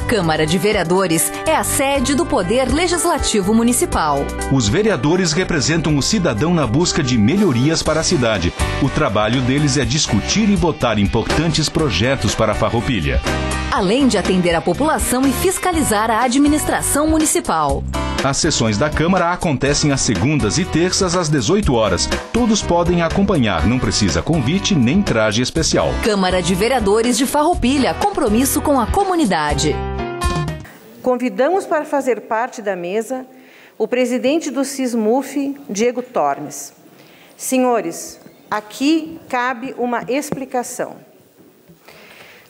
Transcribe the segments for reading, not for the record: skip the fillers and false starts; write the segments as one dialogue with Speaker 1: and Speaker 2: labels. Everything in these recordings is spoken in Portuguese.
Speaker 1: Câmara de Vereadores é a sede do Poder Legislativo Municipal.
Speaker 2: Os vereadores representam o cidadão na busca de melhorias para a cidade. O trabalho deles é discutir e votar importantes projetos para a Farroupilha,
Speaker 1: além de atender a população e fiscalizar a administração municipal.
Speaker 2: As sessões da Câmara acontecem às segundas e terças às 18 horas. Todos podem acompanhar, não precisa convite nem traje especial.
Speaker 1: Câmara de Vereadores de Farroupilha, compromisso com a comunidade.
Speaker 3: Convidamos para fazer parte da mesa o presidente do SISMUF, Diego Tormes. Senhores, aqui cabe uma explicação.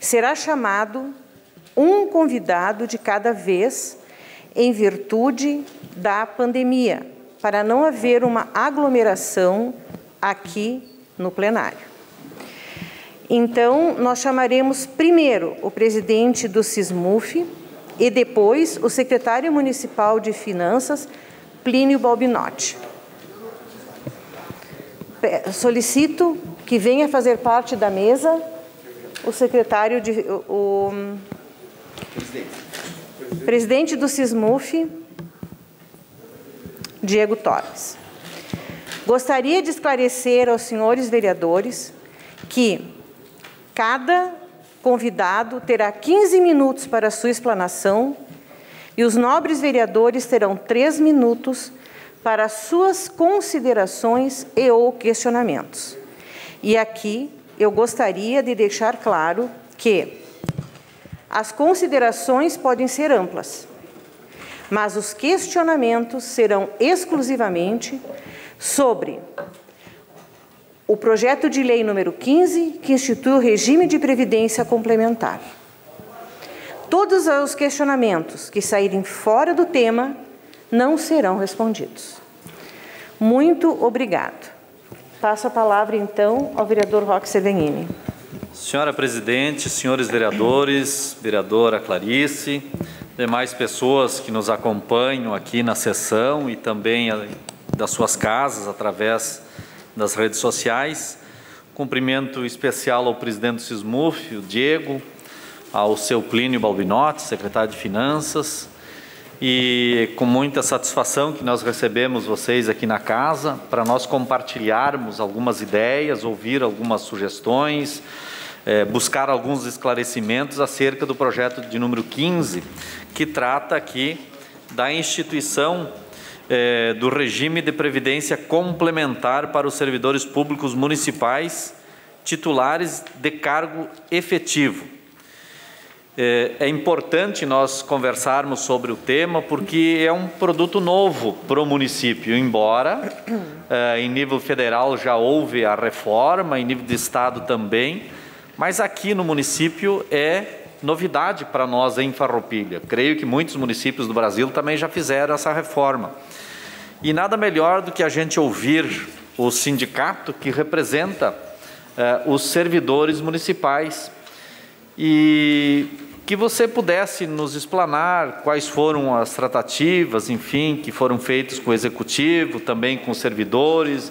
Speaker 3: Será chamado um convidado de cada vez em virtude da pandemia, para não haver uma aglomeração aqui no plenário. Então, nós chamaremos primeiro o presidente do SISMUF e depois o secretário municipal de Finanças, Plínio Balbinotti. Solicito que venha fazer parte da mesa o secretário de... Presidente do SISMUF, Diego Torres. Gostaria de esclarecer aos senhores vereadores que cada convidado terá 15 minutos para sua explanação e os nobres vereadores terão 3 minutos para suas considerações e ou questionamentos. E aqui eu gostaria de deixar claro que as considerações podem ser amplas, mas os questionamentos serão exclusivamente sobre o projeto de lei número 15, que institui o regime de previdência complementar. Todos os questionamentos que saírem fora do tema não serão respondidos. Muito obrigado. Passo a palavra, então, ao vereador Roque Sevenini.
Speaker 4: Senhora Presidente, senhores vereadores, vereadora Clarice, demais pessoas que nos acompanham aqui na sessão e também das suas casas, através das redes sociais. Cumprimento especial ao presidente do SISMUF, o Diego, ao seu Plínio Balbinotti, secretário de Finanças, e com muita satisfação que nós recebemos vocês aqui na casa, para nós compartilharmos algumas ideias, ouvir algumas sugestões, buscar alguns esclarecimentos acerca do projeto de número 15, que trata aqui da instituição do regime de previdência complementar para os servidores públicos municipais titulares de cargo efetivo. É importante nós conversarmos sobre o tema, porque é um produto novo para o município, embora em nível federal já houve a reforma, em nível de estado também, mas aqui no município é novidade para nós em Farroupilha. Creio que muitos municípios do Brasil também já fizeram essa reforma. E nada melhor do que a gente ouvir o sindicato que representa os servidores municipais e que você pudesse nos explanar quais foram as tratativas, enfim, que foram feitas com o executivo, também com os servidores,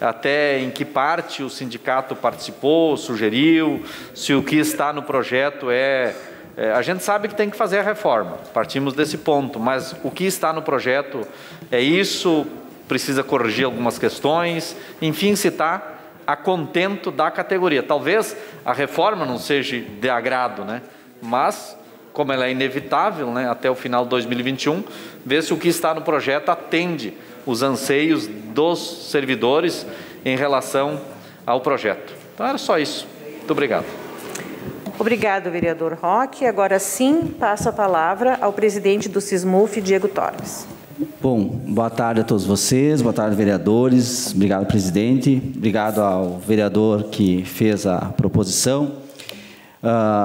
Speaker 4: até em que parte o sindicato participou, sugeriu, se o que está no projeto a gente sabe que tem que fazer a reforma, partimos desse ponto, mas o que está no projeto é isso, precisa corrigir algumas questões, enfim, se está a contento da categoria. Talvez a reforma não seja de agrado, né? Mas, como ela é inevitável, né, até o final de 2021, ver se o que está no projeto atende os anseios dos servidores em relação ao projeto. Então, era só isso. Muito obrigado.
Speaker 3: Obrigado, vereador Roque. Agora sim, passo a palavra ao presidente do SISMUF, Diego Torres.
Speaker 5: Bom, boa tarde a todos vocês, boa tarde, vereadores. Obrigado, presidente. Obrigado ao vereador que fez a proposição.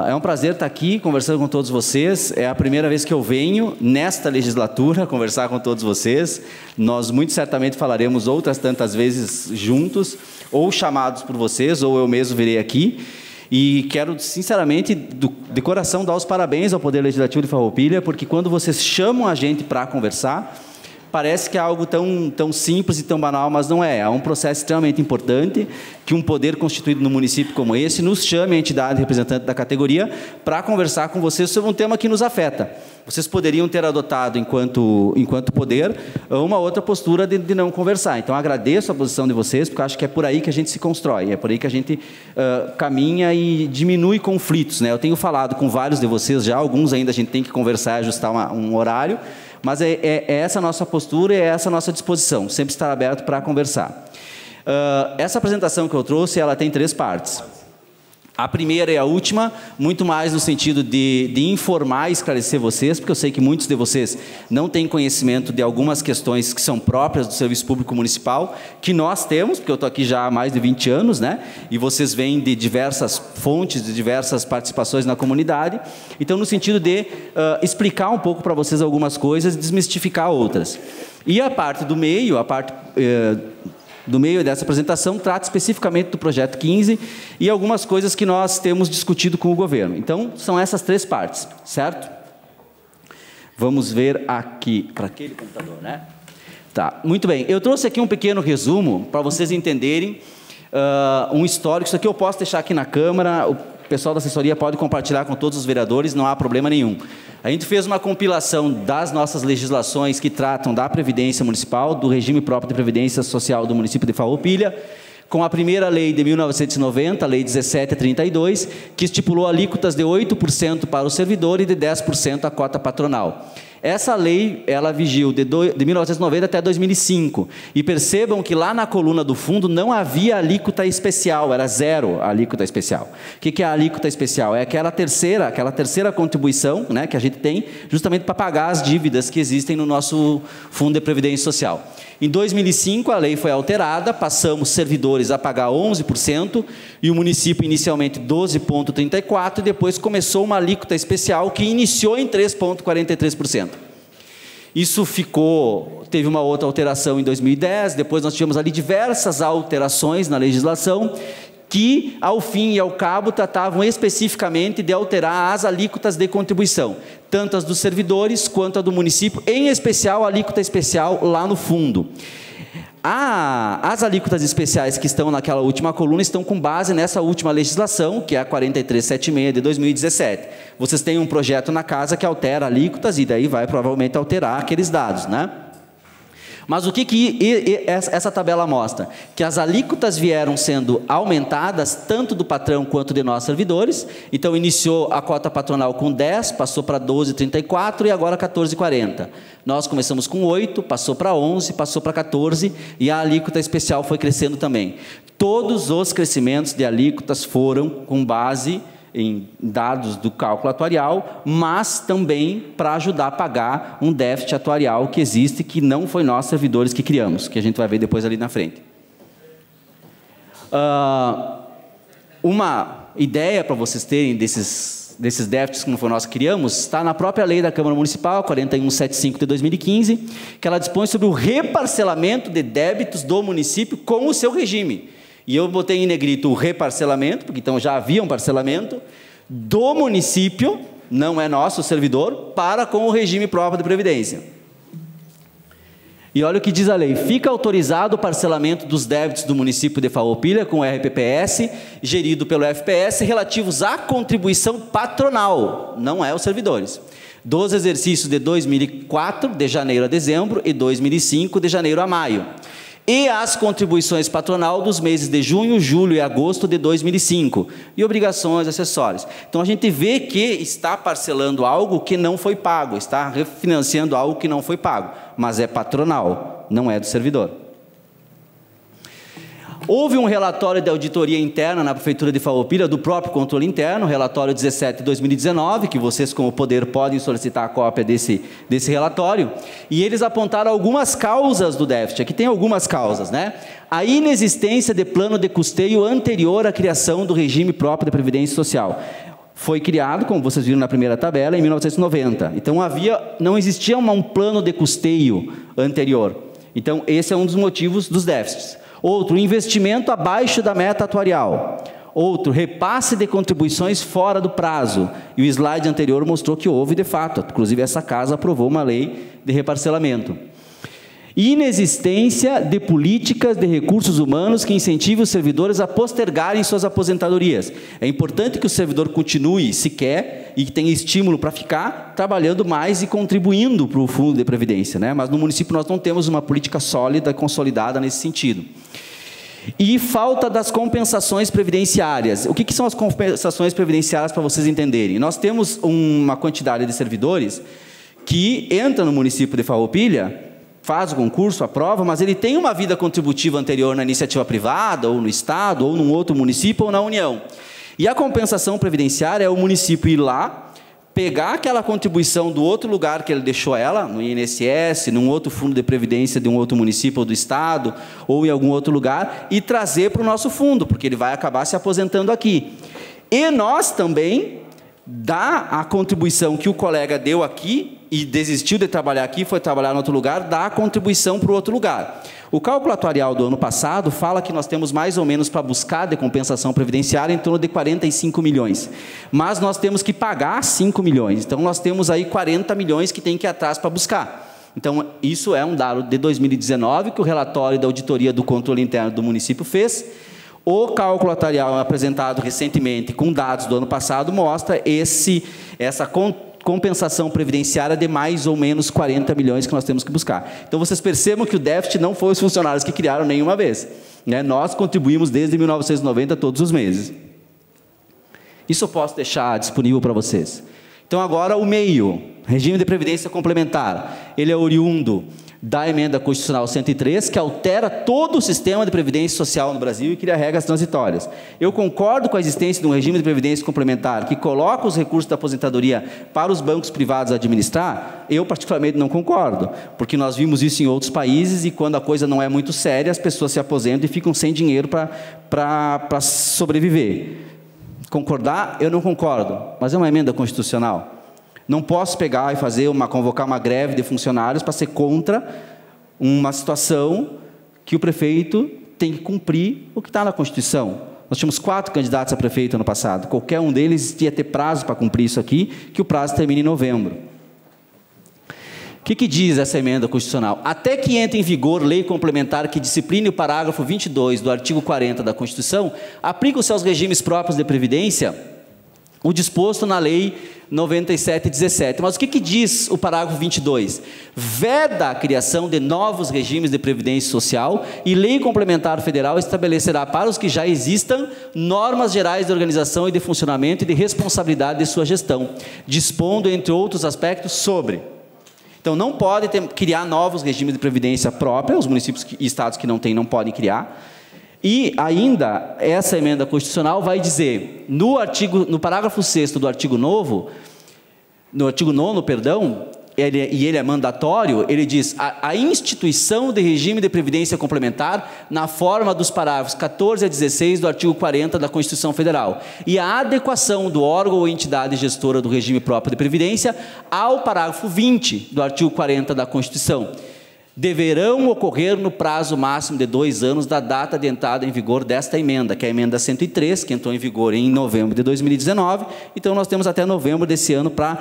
Speaker 5: É um prazer estar aqui conversando com todos vocês. É a primeira vez que eu venho nesta legislatura conversar com todos vocês. Nós muito certamente falaremos outras tantas vezes juntos, ou chamados por vocês, ou eu mesmo virei aqui. E quero, sinceramente, de coração, dar os parabéns ao Poder Legislativo de Farroupilha, porque quando vocês chamam a gente para conversar, Parece que é algo tão simples e tão banal, mas não é. É um processo extremamente importante que um poder constituído no município como esse nos chame a entidade representante da categoria para conversar com vocês sobre um tema que nos afeta. Vocês poderiam ter adotado, enquanto poder, uma outra postura de não conversar. Então, agradeço a posição de vocês, porque acho que é por aí que a gente se constrói, é por aí que a gente caminha e diminui conflitos, né? Eu tenho falado com vários de vocês já, alguns ainda a gente tem que conversar e ajustar um horário, mas é essa a nossa postura e é essa a nossa disposição, sempre estar aberto para conversar. Essa apresentação que eu trouxe, ela tem 3 partes. A primeira e a última, muito mais no sentido de informar e esclarecer vocês, porque eu sei que muitos de vocês não têm conhecimento de algumas questões que são próprias do serviço público municipal, que nós temos, porque eu estou aqui já há mais de 20 anos, né? E vocês vêm de diversas fontes, de diversas participações na comunidade. Então, no sentido de explicar um pouco para vocês algumas coisas e desmistificar outras. E a parte do meio, do meio dessa apresentação, trata especificamente do projeto 15 e algumas coisas que nós temos discutido com o governo. Então, são essas 3 partes, certo? Vamos ver aqui, para aquele computador, né? Tá, muito bem. Eu trouxe aqui um pequeno resumo para vocês entenderem um histórico. Isso aqui eu posso deixar aqui na Câmara, o pessoal da assessoria pode compartilhar com todos os vereadores, não há problema nenhum. A gente fez uma compilação das nossas legislações que tratam da Previdência Municipal, do regime próprio de Previdência Social do município de Farroupilha, com a primeira lei de 1990, a Lei 1732, que estipulou alíquotas de 8% para o servidor e de 10% a cota patronal. Essa lei, ela vigiu de 1990 até 2005. E percebam que lá na coluna do fundo não havia alíquota especial, era 0 a alíquota especial. O que é a alíquota especial? É aquela terceira contribuição, né, que a gente tem justamente para pagar as dívidas que existem no nosso Fundo de Previdência Social. Em 2005, a lei foi alterada, passamos servidores a pagar 11% e o município inicialmente 12,34% e depois começou uma alíquota especial que iniciou em 3,43%. Isso teve uma outra alteração em 2010, depois nós tivemos ali diversas alterações na legislação que, ao fim e ao cabo, tratavam especificamente de alterar as alíquotas de contribuição, tanto as dos servidores quanto a do município, em especial a alíquota especial lá no fundo. As alíquotas especiais que estão naquela última coluna estão com base nessa última legislação, que é a 4376 de 2017. Vocês têm um projeto na casa que altera alíquotas e daí vai provavelmente alterar aqueles dados, né? Mas o que essa tabela mostra? Que as alíquotas vieram sendo aumentadas, tanto do patrão quanto de nós servidores. Então, iniciou a cota patronal com 10, passou para 12,34 e agora 14,40. Nós começamos com 8, passou para 11, passou para 14 e a alíquota especial foi crescendo também. Todos os crescimentos de alíquotas foram com base em dados do cálculo atuarial, mas também para ajudar a pagar um déficit atuarial que existe, que não foi nós, servidores, que criamos, que a gente vai ver depois ali na frente. Uma ideia para vocês terem desses déficits que não foi nós que criamos, está na própria lei da Câmara Municipal, 4175 de 2015, que ela dispõe sobre o reparcelamento de débitos do município com o seu regime. E eu botei em negrito o reparcelamento, porque então já havia um parcelamento do município, não é nosso servidor, para com o regime próprio de previdência. E olha o que diz a lei: fica autorizado o parcelamento dos débitos do município de Farroupilha com o RPPS, gerido pelo FPS, relativos à contribuição patronal, não é os servidores, dos exercícios de 2004, de janeiro a dezembro, e 2005, de janeiro a maio. E as contribuições patronal dos meses de junho, julho e agosto de 2005, e obrigações acessórias. Então, a gente vê que está parcelando algo que não foi pago, está refinanciando algo que não foi pago, mas é patronal, não é do servidor. Houve um relatório de auditoria interna na Prefeitura de Farroupilha, do próprio controle interno, relatório 17 de 2019, que vocês, como poder, podem solicitar a cópia desse relatório, e eles apontaram algumas causas do déficit. Aqui tem algumas causas, né? A inexistência de plano de custeio anterior à criação do regime próprio de Previdência Social. Foi criado, como vocês viram na primeira tabela, em 1990. Então, não existia um plano de custeio anterior. Então, esse é um dos motivos dos déficits. Outro, investimento abaixo da meta atuarial. Outro, repasse de contribuições fora do prazo. E o slide anterior mostrou que houve de fato. Inclusive, essa casa aprovou uma lei de reparcelamento. Inexistência de políticas de recursos humanos que incentivem os servidores a postergarem suas aposentadorias. É importante que o servidor continue, se quer, e que tenha estímulo para ficar trabalhando mais e contribuindo para o fundo de previdência, né? Mas no município nós não temos uma política sólida, consolidada nesse sentido. E falta das compensações previdenciárias. O que são as compensações previdenciárias, para vocês entenderem? Nós temos uma quantidade de servidores que entra no município de Farroupilha, faz o concurso, aprova, mas ele tem uma vida contributiva anterior na iniciativa privada, ou no Estado, ou num outro município, ou na União. E a compensação previdenciária é o município ir lá, pegar aquela contribuição do outro lugar que ele deixou ela, no INSS, num outro fundo de previdência de um outro município ou do Estado, ou em algum outro lugar, e trazer para o nosso fundo, porque ele vai acabar se aposentando aqui. E nós também, dá a contribuição que o colega deu aqui, e desistiu de trabalhar aqui, foi trabalhar em outro lugar, dá a contribuição para o outro lugar. O cálculo atuarial do ano passado fala que nós temos mais ou menos para buscar de compensação previdenciária em torno de 45 milhões. Mas nós temos que pagar 5 milhões. Então, nós temos aí 40 milhões que tem que ir atrás para buscar. Então, isso é um dado de 2019, que o relatório da auditoria do controle interno do município fez. O cálculo atuarial apresentado recentemente com dados do ano passado mostra essa compensação previdenciária de mais ou menos 40 milhões que nós temos que buscar. Então, vocês percebam que o déficit não foi os funcionários que criaram nenhuma vez, né? Nós contribuímos desde 1990 todos os meses. Isso eu posso deixar disponível para vocês. Então, agora o meio, regime de previdência complementar, ele é oriundo da emenda constitucional 103, que altera todo o sistema de previdência social no Brasil e cria regras transitórias. Eu concordo com a existência de um regime de previdência complementar que coloca os recursos da aposentadoria para os bancos privados administrar. Eu, particularmente, não concordo, porque nós vimos isso em outros países e, quando a coisa não é muito séria, as pessoas se aposentam e ficam sem dinheiro para sobreviver. Concordar? Eu não concordo, mas é uma emenda constitucional. Não posso pegar e convocar uma greve de funcionários para ser contra uma situação que o prefeito tem que cumprir o que está na Constituição. Nós tínhamos 4 candidatos a prefeito ano passado. Qualquer um deles ia ter prazo para cumprir isso aqui, que o prazo termina em novembro. O que diz essa emenda constitucional? Até que entre em vigor lei complementar que discipline o parágrafo 22 do artigo 40 da Constituição, aplica-se aos regimes próprios de previdência o disposto na Lei 97/17. Mas o que diz o parágrafo 22? Veda a criação de novos regimes de previdência social e lei complementar federal estabelecerá para os que já existam normas gerais de organização e de funcionamento e de responsabilidade de sua gestão, dispondo, entre outros aspectos, sobre... Então, não pode criar novos regimes de previdência própria, os municípios e estados que não têm não podem criar. E ainda, essa emenda constitucional vai dizer, no parágrafo 6º do artigo 9º, ele é mandatório, ele diz, a instituição de regime de previdência complementar na forma dos parágrafos 14 a 16 do artigo 40 da Constituição Federal e a adequação do órgão ou entidade gestora do regime próprio de previdência ao parágrafo 20 do artigo 40 da Constituição. Deverão ocorrer no prazo máximo de 2 anos da data de entrada em vigor desta emenda, que é a emenda 103, que entrou em vigor em novembro de 2019. Então, nós temos até novembro desse ano para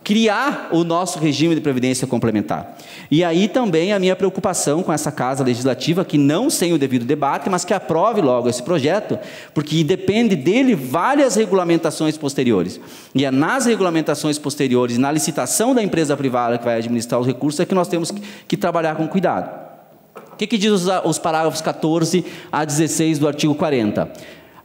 Speaker 5: criar o nosso regime de previdência complementar. E aí também a minha preocupação com essa Casa Legislativa, que não sem o devido debate, mas que aprove logo esse projeto, porque depende dele várias regulamentações posteriores. E é nas regulamentações posteriores, na licitação da empresa privada que vai administrar os recursos, é que nós temos que trabalhar com cuidado. O que diz os parágrafos 14 a 16 do artigo 40?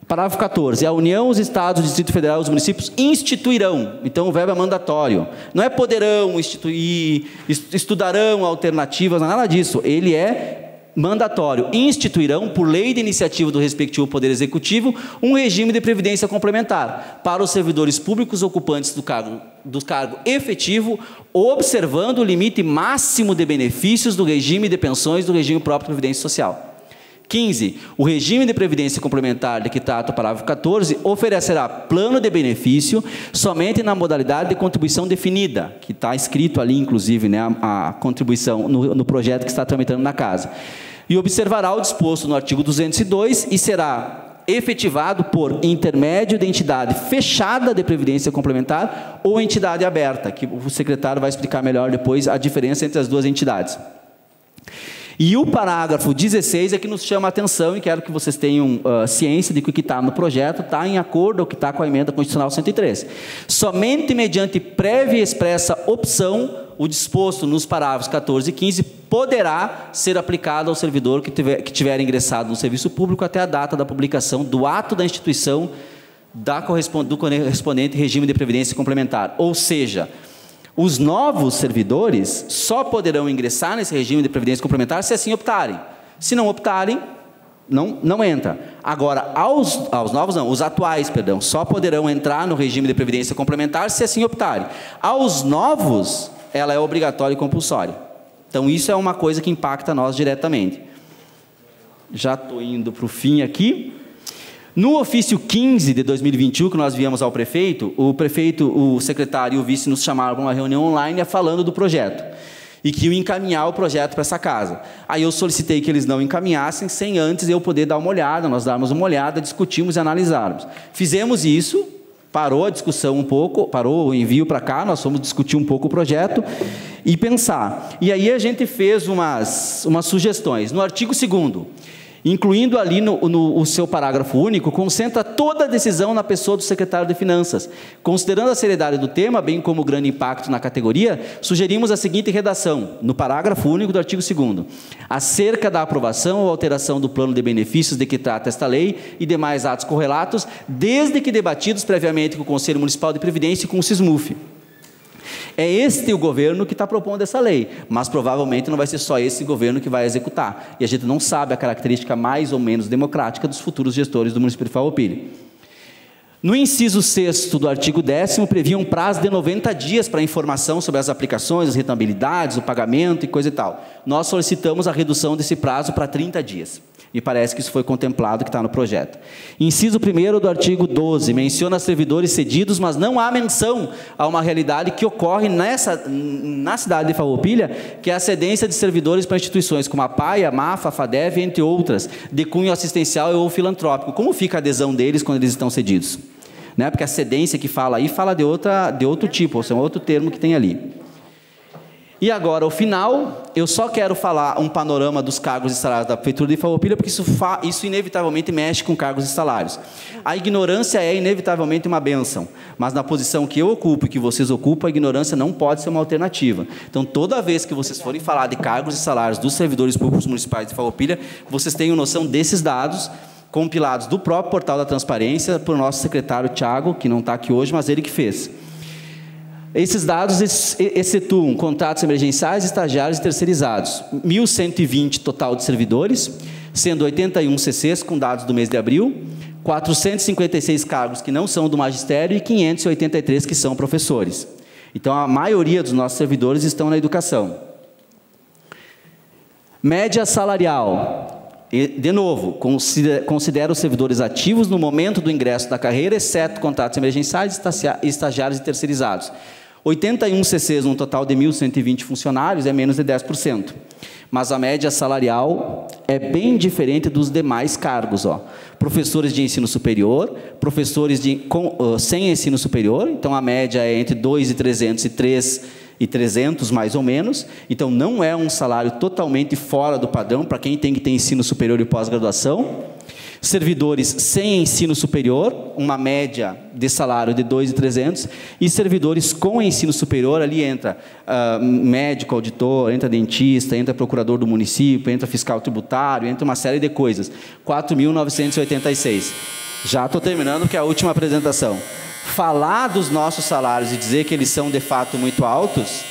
Speaker 5: Parágrafo 14. A União, os Estados, o Distrito Federal e os municípios instituirão. Então, o verbo é mandatório. Não é poderão instituir, estudarão alternativas, não é nada disso. Ele é mandatório. Instituirão, por lei de iniciativa do respectivo Poder Executivo, um regime de previdência complementar para os servidores públicos ocupantes do cargo efetivo, observando o limite máximo de benefícios do regime de pensões do regime próprio de previdência social. 15. O regime de previdência complementar de que trata o parágrafo 14 oferecerá plano de benefício somente na modalidade de contribuição definida, que está escrito ali, inclusive, né, a contribuição no projeto que está tramitando na Casa. E observará o disposto no artigo 202 e será efetivado por intermédio de entidade fechada de previdência complementar ou entidade aberta, que o secretário vai explicar melhor depois a diferença entre as duas entidades. E o parágrafo 16 é que nos chama a atenção, e quero que vocês tenham ciência de que o que está no projeto está em acordo com o que está com a emenda constitucional 103. Somente mediante prévia e expressa opção, o disposto nos parágrafos 14 e 15 poderá ser aplicado ao servidor que tiver ingressado no serviço público até a data da publicação do ato da instituição do correspondente regime de previdência complementar. Ou seja, os novos servidores só poderão ingressar nesse regime de previdência complementar se assim optarem. Se não optarem, não entra. Agora, os atuais, só poderão entrar no regime de previdência complementar se assim optarem. Aos novos, ela é obrigatória e compulsória. Então, isso é uma coisa que impacta nós diretamente. Já estou indo para o fim aqui. No ofício 15 de 2021, que nós viemos ao prefeito, o secretário e o vice nos chamaram para uma reunião online falando do projeto, e que iam encaminhar o projeto para essa casa. Aí eu solicitei que eles não encaminhassem, sem antes eu poder dar uma olhada, nós darmos uma olhada, discutimos e analisarmos. Fizemos isso, parou a discussão um pouco, parou o envio para cá, nós fomos discutir um pouco o projeto e pensar. E aí a gente fez umas sugestões. No artigo 2º, incluindo ali no seu parágrafo único, concentra toda a decisão na pessoa do secretário de Finanças. Considerando a seriedade do tema, bem como o grande impacto na categoria, sugerimos a seguinte redação, no parágrafo único do artigo 2º. Acerca da aprovação ou alteração do plano de benefícios de que trata esta lei e demais atos correlatos, desde que debatidos previamente com o Conselho Municipal de Previdência e com o SISMUF. É este o governo que está propondo essa lei, mas provavelmente não vai ser só esse governo que vai executar. E a gente não sabe a característica mais ou menos democrática dos futuros gestores do município de Farroupilha. No inciso 6º do artigo 10º, previa um prazo de 90 dias para informação sobre as aplicações, as rentabilidades, o pagamento e coisa e tal. Nós solicitamos a redução desse prazo para 30 dias. E parece que isso foi contemplado, que está no projeto. Inciso 1º do artigo 12, menciona servidores cedidos, mas não há menção a uma realidade que ocorre na cidade de Farroupilha, que é a cedência de servidores para instituições como a PAI, a MAFA, a FADEV, entre outras, de cunho assistencial ou filantrópico. Como fica a adesão deles quando eles estão cedidos? Né? Porque a cedência que fala aí, fala de outro tipo, ou seja, outro termo que tem ali. E agora, ao final, eu só quero falar um panorama dos cargos e salários da Prefeitura de Farroupilha, porque isso inevitavelmente mexe com cargos e salários. A ignorância é inevitavelmente uma bênção, mas na posição que eu ocupo e que vocês ocupam, a ignorância não pode ser uma alternativa. Então, toda vez que vocês forem falar de cargos e salários dos servidores públicos municipais de Farroupilha, vocês tenham noção desses dados, compilados do próprio portal da transparência, por nosso secretário Tiago, que não está aqui hoje, mas ele que fez. Esses dados excetuam contratos emergenciais, estagiários e terceirizados. 1.120 total de servidores, sendo 81 CCs com dados do mês de abril, 456 cargos que não são do magistério e 583 que são professores. Então, a maioria dos nossos servidores estão na educação. Média salarial. De novo, considera os servidores ativos no momento do ingresso da carreira, exceto contratos emergenciais, estagiários e terceirizados. 81 CCs, num total de 1.120 funcionários, é menos de 10%. Mas a média salarial é bem diferente dos demais cargos. Professores de ensino superior, professores sem ensino superior, então a média é entre 2.300 e 3.300, mais ou menos. Então, não é um salário totalmente fora do padrão para quem tem que ter ensino superior e pós-graduação. Servidores sem ensino superior, uma média de salário de 2.300, e servidores com ensino superior, ali entra médico, auditor, entra dentista, entra procurador do município, entra fiscal tributário, entra uma série de coisas. 4.986. Já estou terminando, que é a última apresentação. Falar dos nossos salários e dizer que eles são, de fato, muito altos,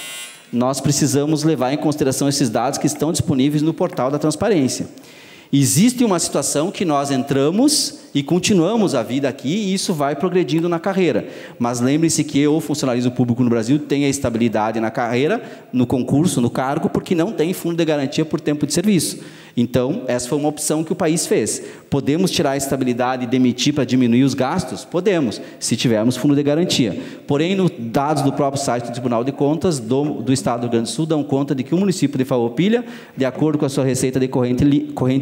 Speaker 5: nós precisamos levar em consideração esses dados que estão disponíveis no portal da transparência. Existe uma situação que nós entramos e continuamos a vida aqui, e isso vai progredindo na carreira. Mas lembre-se que o funcionalismo público no Brasil tem a estabilidade na carreira, no concurso, no cargo, porque não tem fundo de garantia por tempo de serviço. Então, essa foi uma opção que o país fez. Podemos tirar a estabilidade e demitir para diminuir os gastos? Podemos, se tivermos fundo de garantia. Porém, nos dados do próprio site do Tribunal de Contas do Estado do Rio Grande do Sul, dão conta de que o município de Farroupilha, de acordo com a sua receita de corrente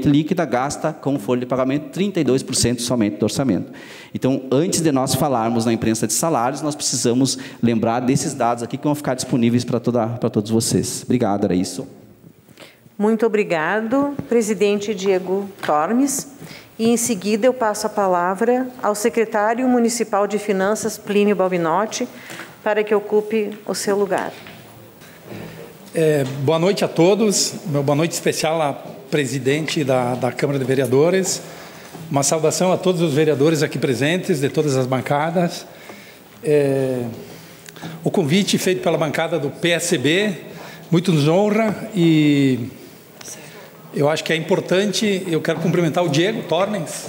Speaker 5: líquida, gasta com folha de pagamento 32% somente do orçamento. Então, antes de nós falarmos na imprensa de salários, nós precisamos lembrar desses dados aqui que vão ficar disponíveis para todos vocês. Obrigado, era isso.
Speaker 3: Muito obrigado, presidente Diego Tormes. E, em seguida, eu passo a palavra ao secretário municipal de Finanças, Plínio Balbinotti, para que ocupe o seu lugar.
Speaker 6: Boa noite a todos. Meu boa noite especial à presidente da Câmara de Vereadores. Uma saudação a todos os vereadores aqui presentes, de todas as bancadas. O convite feito pela bancada do PSB muito nos honra e eu acho que é importante. Eu quero cumprimentar o Diego Tormes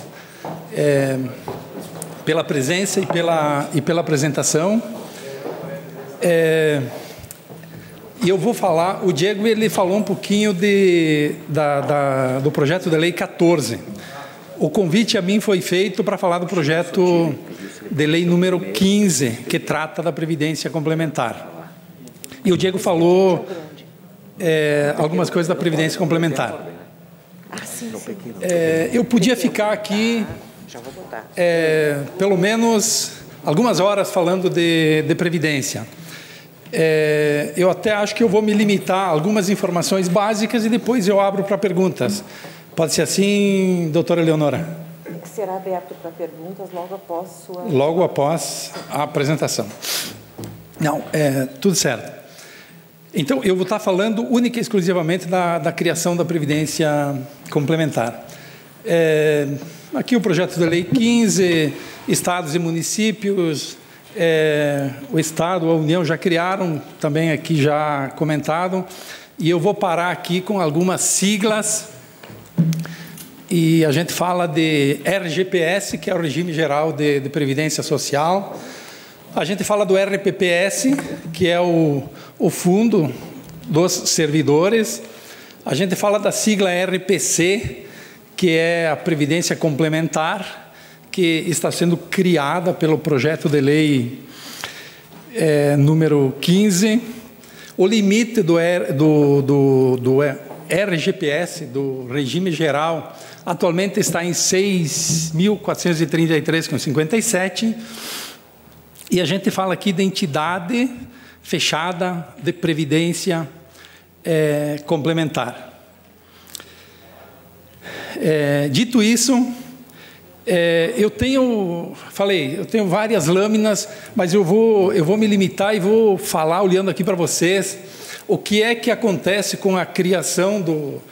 Speaker 6: pela presença e pela apresentação. E eu vou falar, o Diego ele falou um pouquinho do projeto de lei 14. O convite a mim foi feito para falar do projeto de lei número 15, que trata da Previdência Complementar. E o Diego falou algumas coisas da Previdência Complementar. Eu podia ficar aqui pelo menos algumas horas falando de Previdência. Eu até acho que eu vou me limitar a algumas informações básicas e depois eu abro para perguntas. Pode ser assim, doutora Eleonora?
Speaker 3: Será aberto para perguntas logo após sua...
Speaker 6: Logo após a apresentação. Não, tudo certo. Então, eu vou estar falando única e exclusivamente da criação da Previdência Complementar. Aqui o projeto de lei 15, estados e municípios... o Estado, a União já criaram, também aqui já comentado, e eu vou parar aqui com algumas siglas, e a gente fala de RGPS, que é o Regime Geral de Previdência Social, a gente fala do RPPS, que é o Fundo dos Servidores, a gente fala da sigla RPC, que é a Previdência Complementar, que está sendo criada pelo projeto de lei número 15. O limite do RGPS, do Regime Geral, atualmente está em 6.433,57. E a gente fala aqui de entidade fechada de previdência complementar. Dito isso, eu tenho várias lâminas, mas eu vou me limitar e vou falar, olhando aqui para vocês, o que é que acontece com a criação do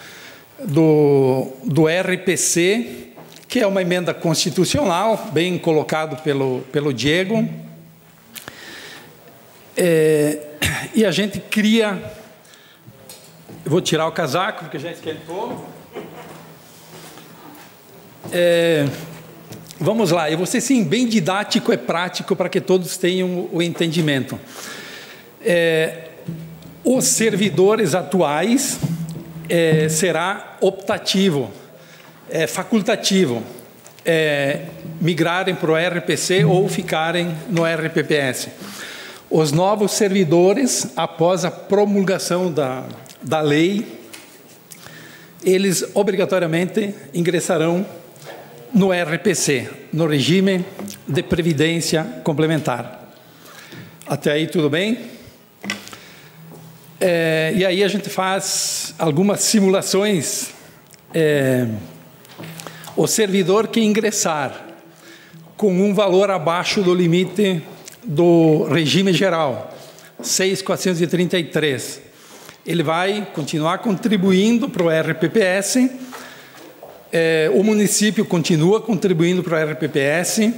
Speaker 6: RPC, que é uma emenda constitucional, bem colocado pelo Diego, e a gente cria... Eu vou tirar o casaco, porque já esquentou. Vamos lá, eu vou ser sim, bem didático e prático para que todos tenham o entendimento. Os servidores atuais será optativo, facultativo, migrarem para o RPC ou ficarem no RPPS. Os novos servidores, após a promulgação da lei, eles obrigatoriamente ingressarão no RPC, no Regime de Previdência Complementar. Até aí tudo bem? E aí a gente faz algumas simulações. O servidor que ingressar com um valor abaixo do limite do regime geral, 6.433, ele vai continuar contribuindo para o RPPS. O município continua contribuindo para o RPPS,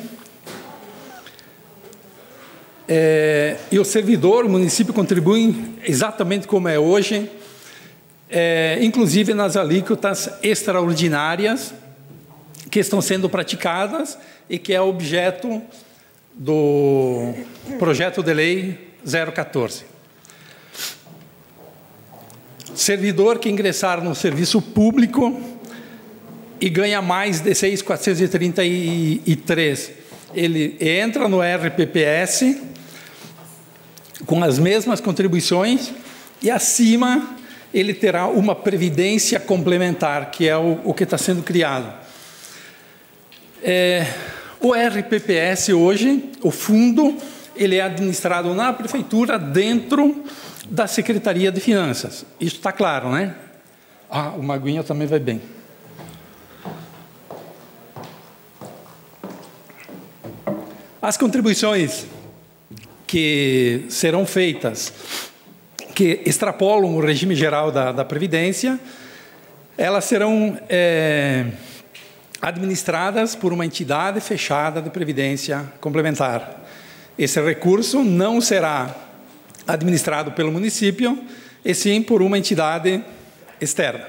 Speaker 6: e o servidor, o município contribui exatamente como é hoje, inclusive nas alíquotas extraordinárias que estão sendo praticadas e que é objeto do projeto de lei 014. Servidor que ingressar no serviço público e ganha mais de 6.433, ele entra no RPPS com as mesmas contribuições e acima ele terá uma previdência complementar, que é o que está sendo criado. O RPPS hoje, o fundo, ele é administrado na prefeitura dentro da Secretaria de Finanças. Isso está claro, né? Uma aguinha também vai bem. As contribuições que serão feitas, que extrapolam o regime geral da Previdência, elas serão administradas por uma entidade fechada de Previdência Complementar. Esse recurso não será administrado pelo município, e sim por uma entidade externa.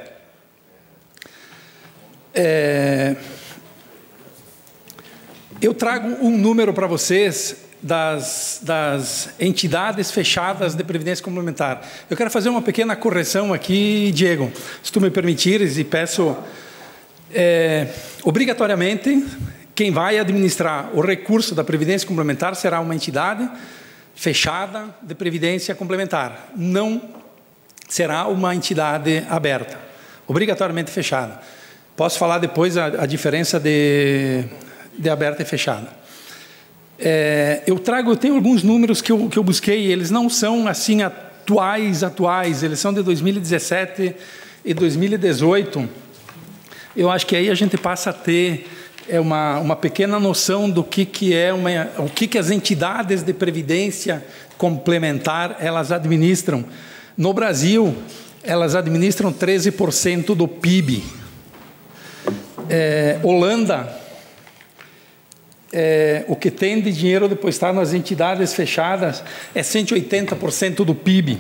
Speaker 6: Eu trago um número para vocês das entidades fechadas de Previdência Complementar. Eu quero fazer uma pequena correção aqui, Diego, se tu me permitires, e peço, obrigatoriamente, quem vai administrar o recurso da Previdência Complementar será uma entidade fechada de Previdência Complementar, não será uma entidade aberta, obrigatoriamente fechada. Posso falar depois a diferença de aberta e fechada. Eu tenho alguns números que eu busquei, eles não são assim atuais, eles são de 2017 e 2018. Eu acho que aí a gente passa a ter uma pequena noção do que as entidades de previdência complementar elas administram. No Brasil, elas administram 13% do PIB. Holanda, o que tem de dinheiro depositado nas entidades fechadas é 180% do PIB.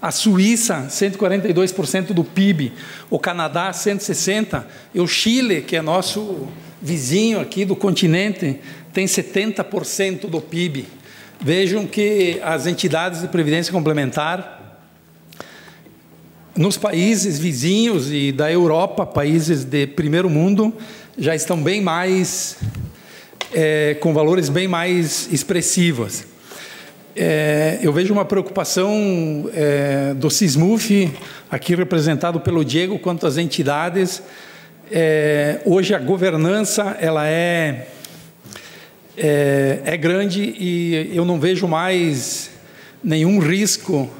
Speaker 6: A Suíça, 142% do PIB. O Canadá, 160%. E o Chile, que é nosso vizinho aqui do continente, tem 70% do PIB. Vejam que as entidades de previdência complementar, nos países vizinhos e da Europa, países de primeiro mundo, já estão bem mais, com valores bem mais expressivos. Eu vejo uma preocupação do SISMUF, aqui representado pelo Diego, quanto às entidades. Hoje a governança ela é grande e eu não vejo mais nenhum risco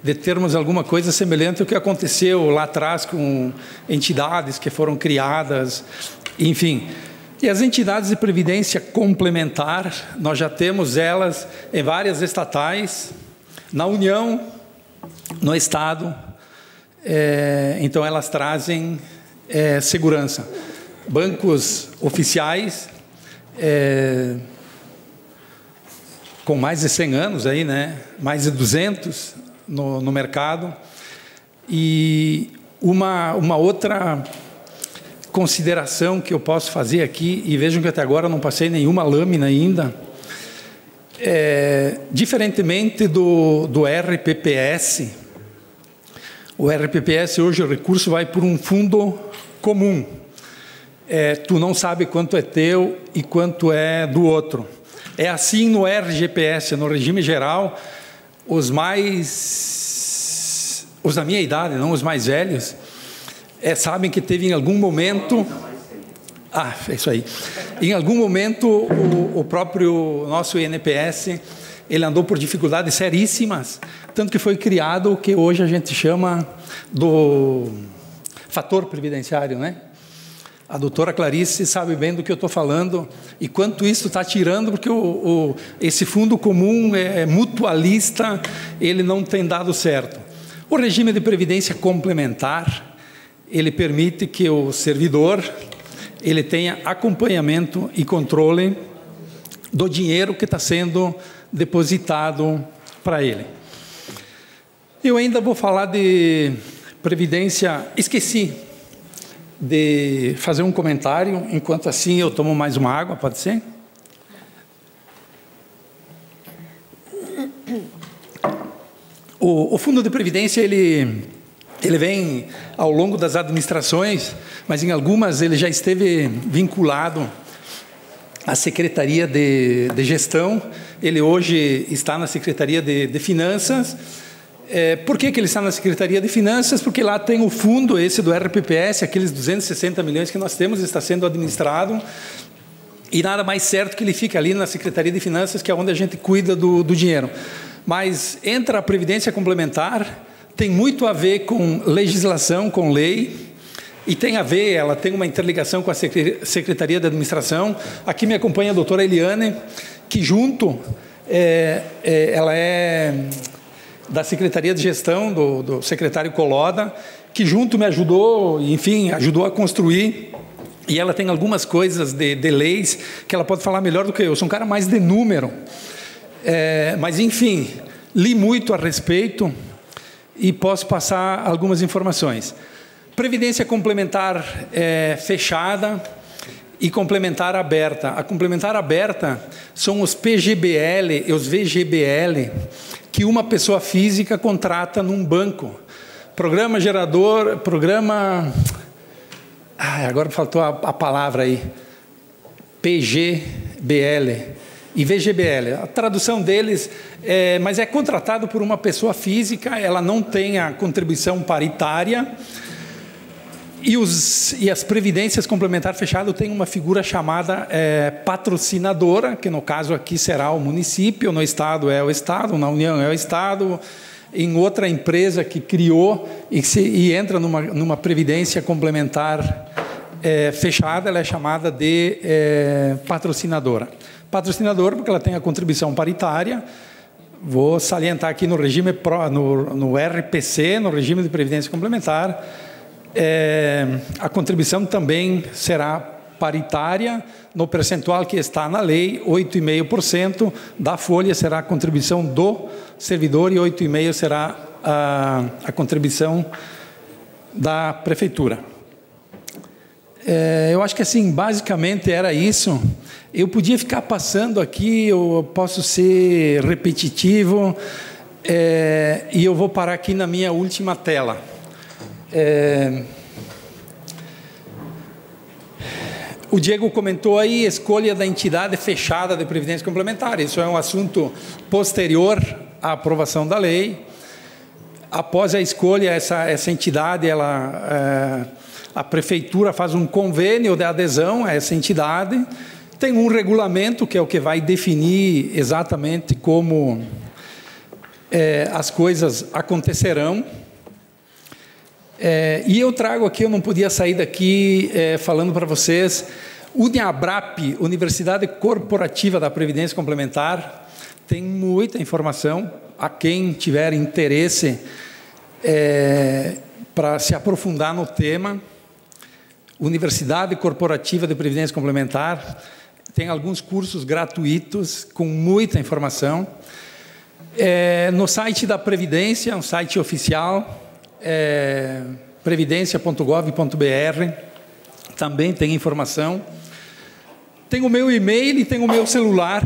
Speaker 6: de termos alguma coisa semelhante ao que aconteceu lá atrás com entidades que foram criadas, enfim. E as entidades de previdência complementar, nós já temos elas em várias estatais, na União, no Estado, então elas trazem segurança. Bancos oficiais, com mais de 100 anos, aí, né? Mais de 200 no mercado. E uma outra consideração que eu posso fazer aqui, e vejam que até agora não passei nenhuma lâmina ainda, diferentemente do RPPS, o RPPS hoje o recurso vai por um fundo comum, tu não sabe quanto é teu e quanto é do outro. É assim no RGPS, no regime geral, os da minha idade, não os mais velhos, sabem que teve em algum momento... é isso aí. Em algum momento, o próprio nosso INPS, ele andou por dificuldades seríssimas, tanto que foi criado o que hoje a gente chama do fator previdenciário, né? A doutora Clarice sabe bem do que eu estou falando e quanto isso está tirando, porque esse fundo comum mutualista, ele não tem dado certo. O regime de previdência complementar, ele permite que o servidor ele tenha acompanhamento e controle do dinheiro que está sendo depositado para ele. Eu ainda vou falar de previdência, esqueci de fazer um comentário, enquanto assim eu tomo mais uma água, pode ser? O fundo de previdência, ele vem ao longo das administrações, mas em algumas ele já esteve vinculado à Secretaria de Gestão, ele hoje está na Secretaria de Finanças. Por que ele está na Secretaria de Finanças? Porque lá tem o fundo, esse do RPPS, aqueles 260 milhões que nós temos, está sendo administrado, e nada mais certo que ele fique ali na Secretaria de Finanças, que é onde a gente cuida do dinheiro. Mas entra a Previdência Complementar, tem muito a ver com legislação, com lei, e tem a ver, ela tem uma interligação com a Secretaria de Administração. Aqui me acompanha a doutora Eliane, que junto, ela é da Secretaria de Gestão, do secretário Coloda, que junto me ajudou, enfim, ajudou a construir. E ela tem algumas coisas de leis que ela pode falar melhor do que eu. Sou um cara mais de número. Mas, enfim, li muito a respeito e posso passar algumas informações. Previdência complementar fechada e complementar aberta. A complementar aberta são os PGBL e os VGBL que uma pessoa física contrata num banco. Programa gerador, programa... agora faltou a palavra aí. PGBL e VGBL. A tradução deles mas é contratado por uma pessoa física, ela não tem a contribuição paritária. E as previdências complementares fechadas têm uma figura chamada patrocinadora, que no caso aqui será o município, no estado é o estado, na União é o estado, em outra empresa que criou e entra numa previdência complementar fechada, ela é chamada de patrocinadora. Patrocinadora porque ela tem a contribuição paritária. Vou salientar aqui no regime no RPC, no regime de previdência complementar, a contribuição também será paritária, no percentual que está na lei, 8,5% da folha será a contribuição do servidor e 8,5% será a contribuição da prefeitura. Eu acho que assim, basicamente era isso. Eu podia ficar passando aqui, eu posso ser repetitivo, e eu vou parar aqui na minha última tela. O Diego comentou aí, escolha da entidade fechada de previdência complementar. Isso é um assunto posterior à aprovação da lei. Após a escolha, essa entidade, a prefeitura faz um convênio de adesão a essa entidade. Tem um regulamento, que é o que vai definir exatamente como as coisas acontecerão. E eu trago aqui, eu não podia sair daqui falando para vocês, Uniabrap, Universidade Corporativa da Previdência Complementar, tem muita informação. A quem tiver interesse para se aprofundar no tema, Universidade Corporativa de Previdência Complementar, tem alguns cursos gratuitos com muita informação. No site da Previdência, um site oficial, previdencia.gov.br, também tem informação. Tem o meu e-mail e tem o meu celular.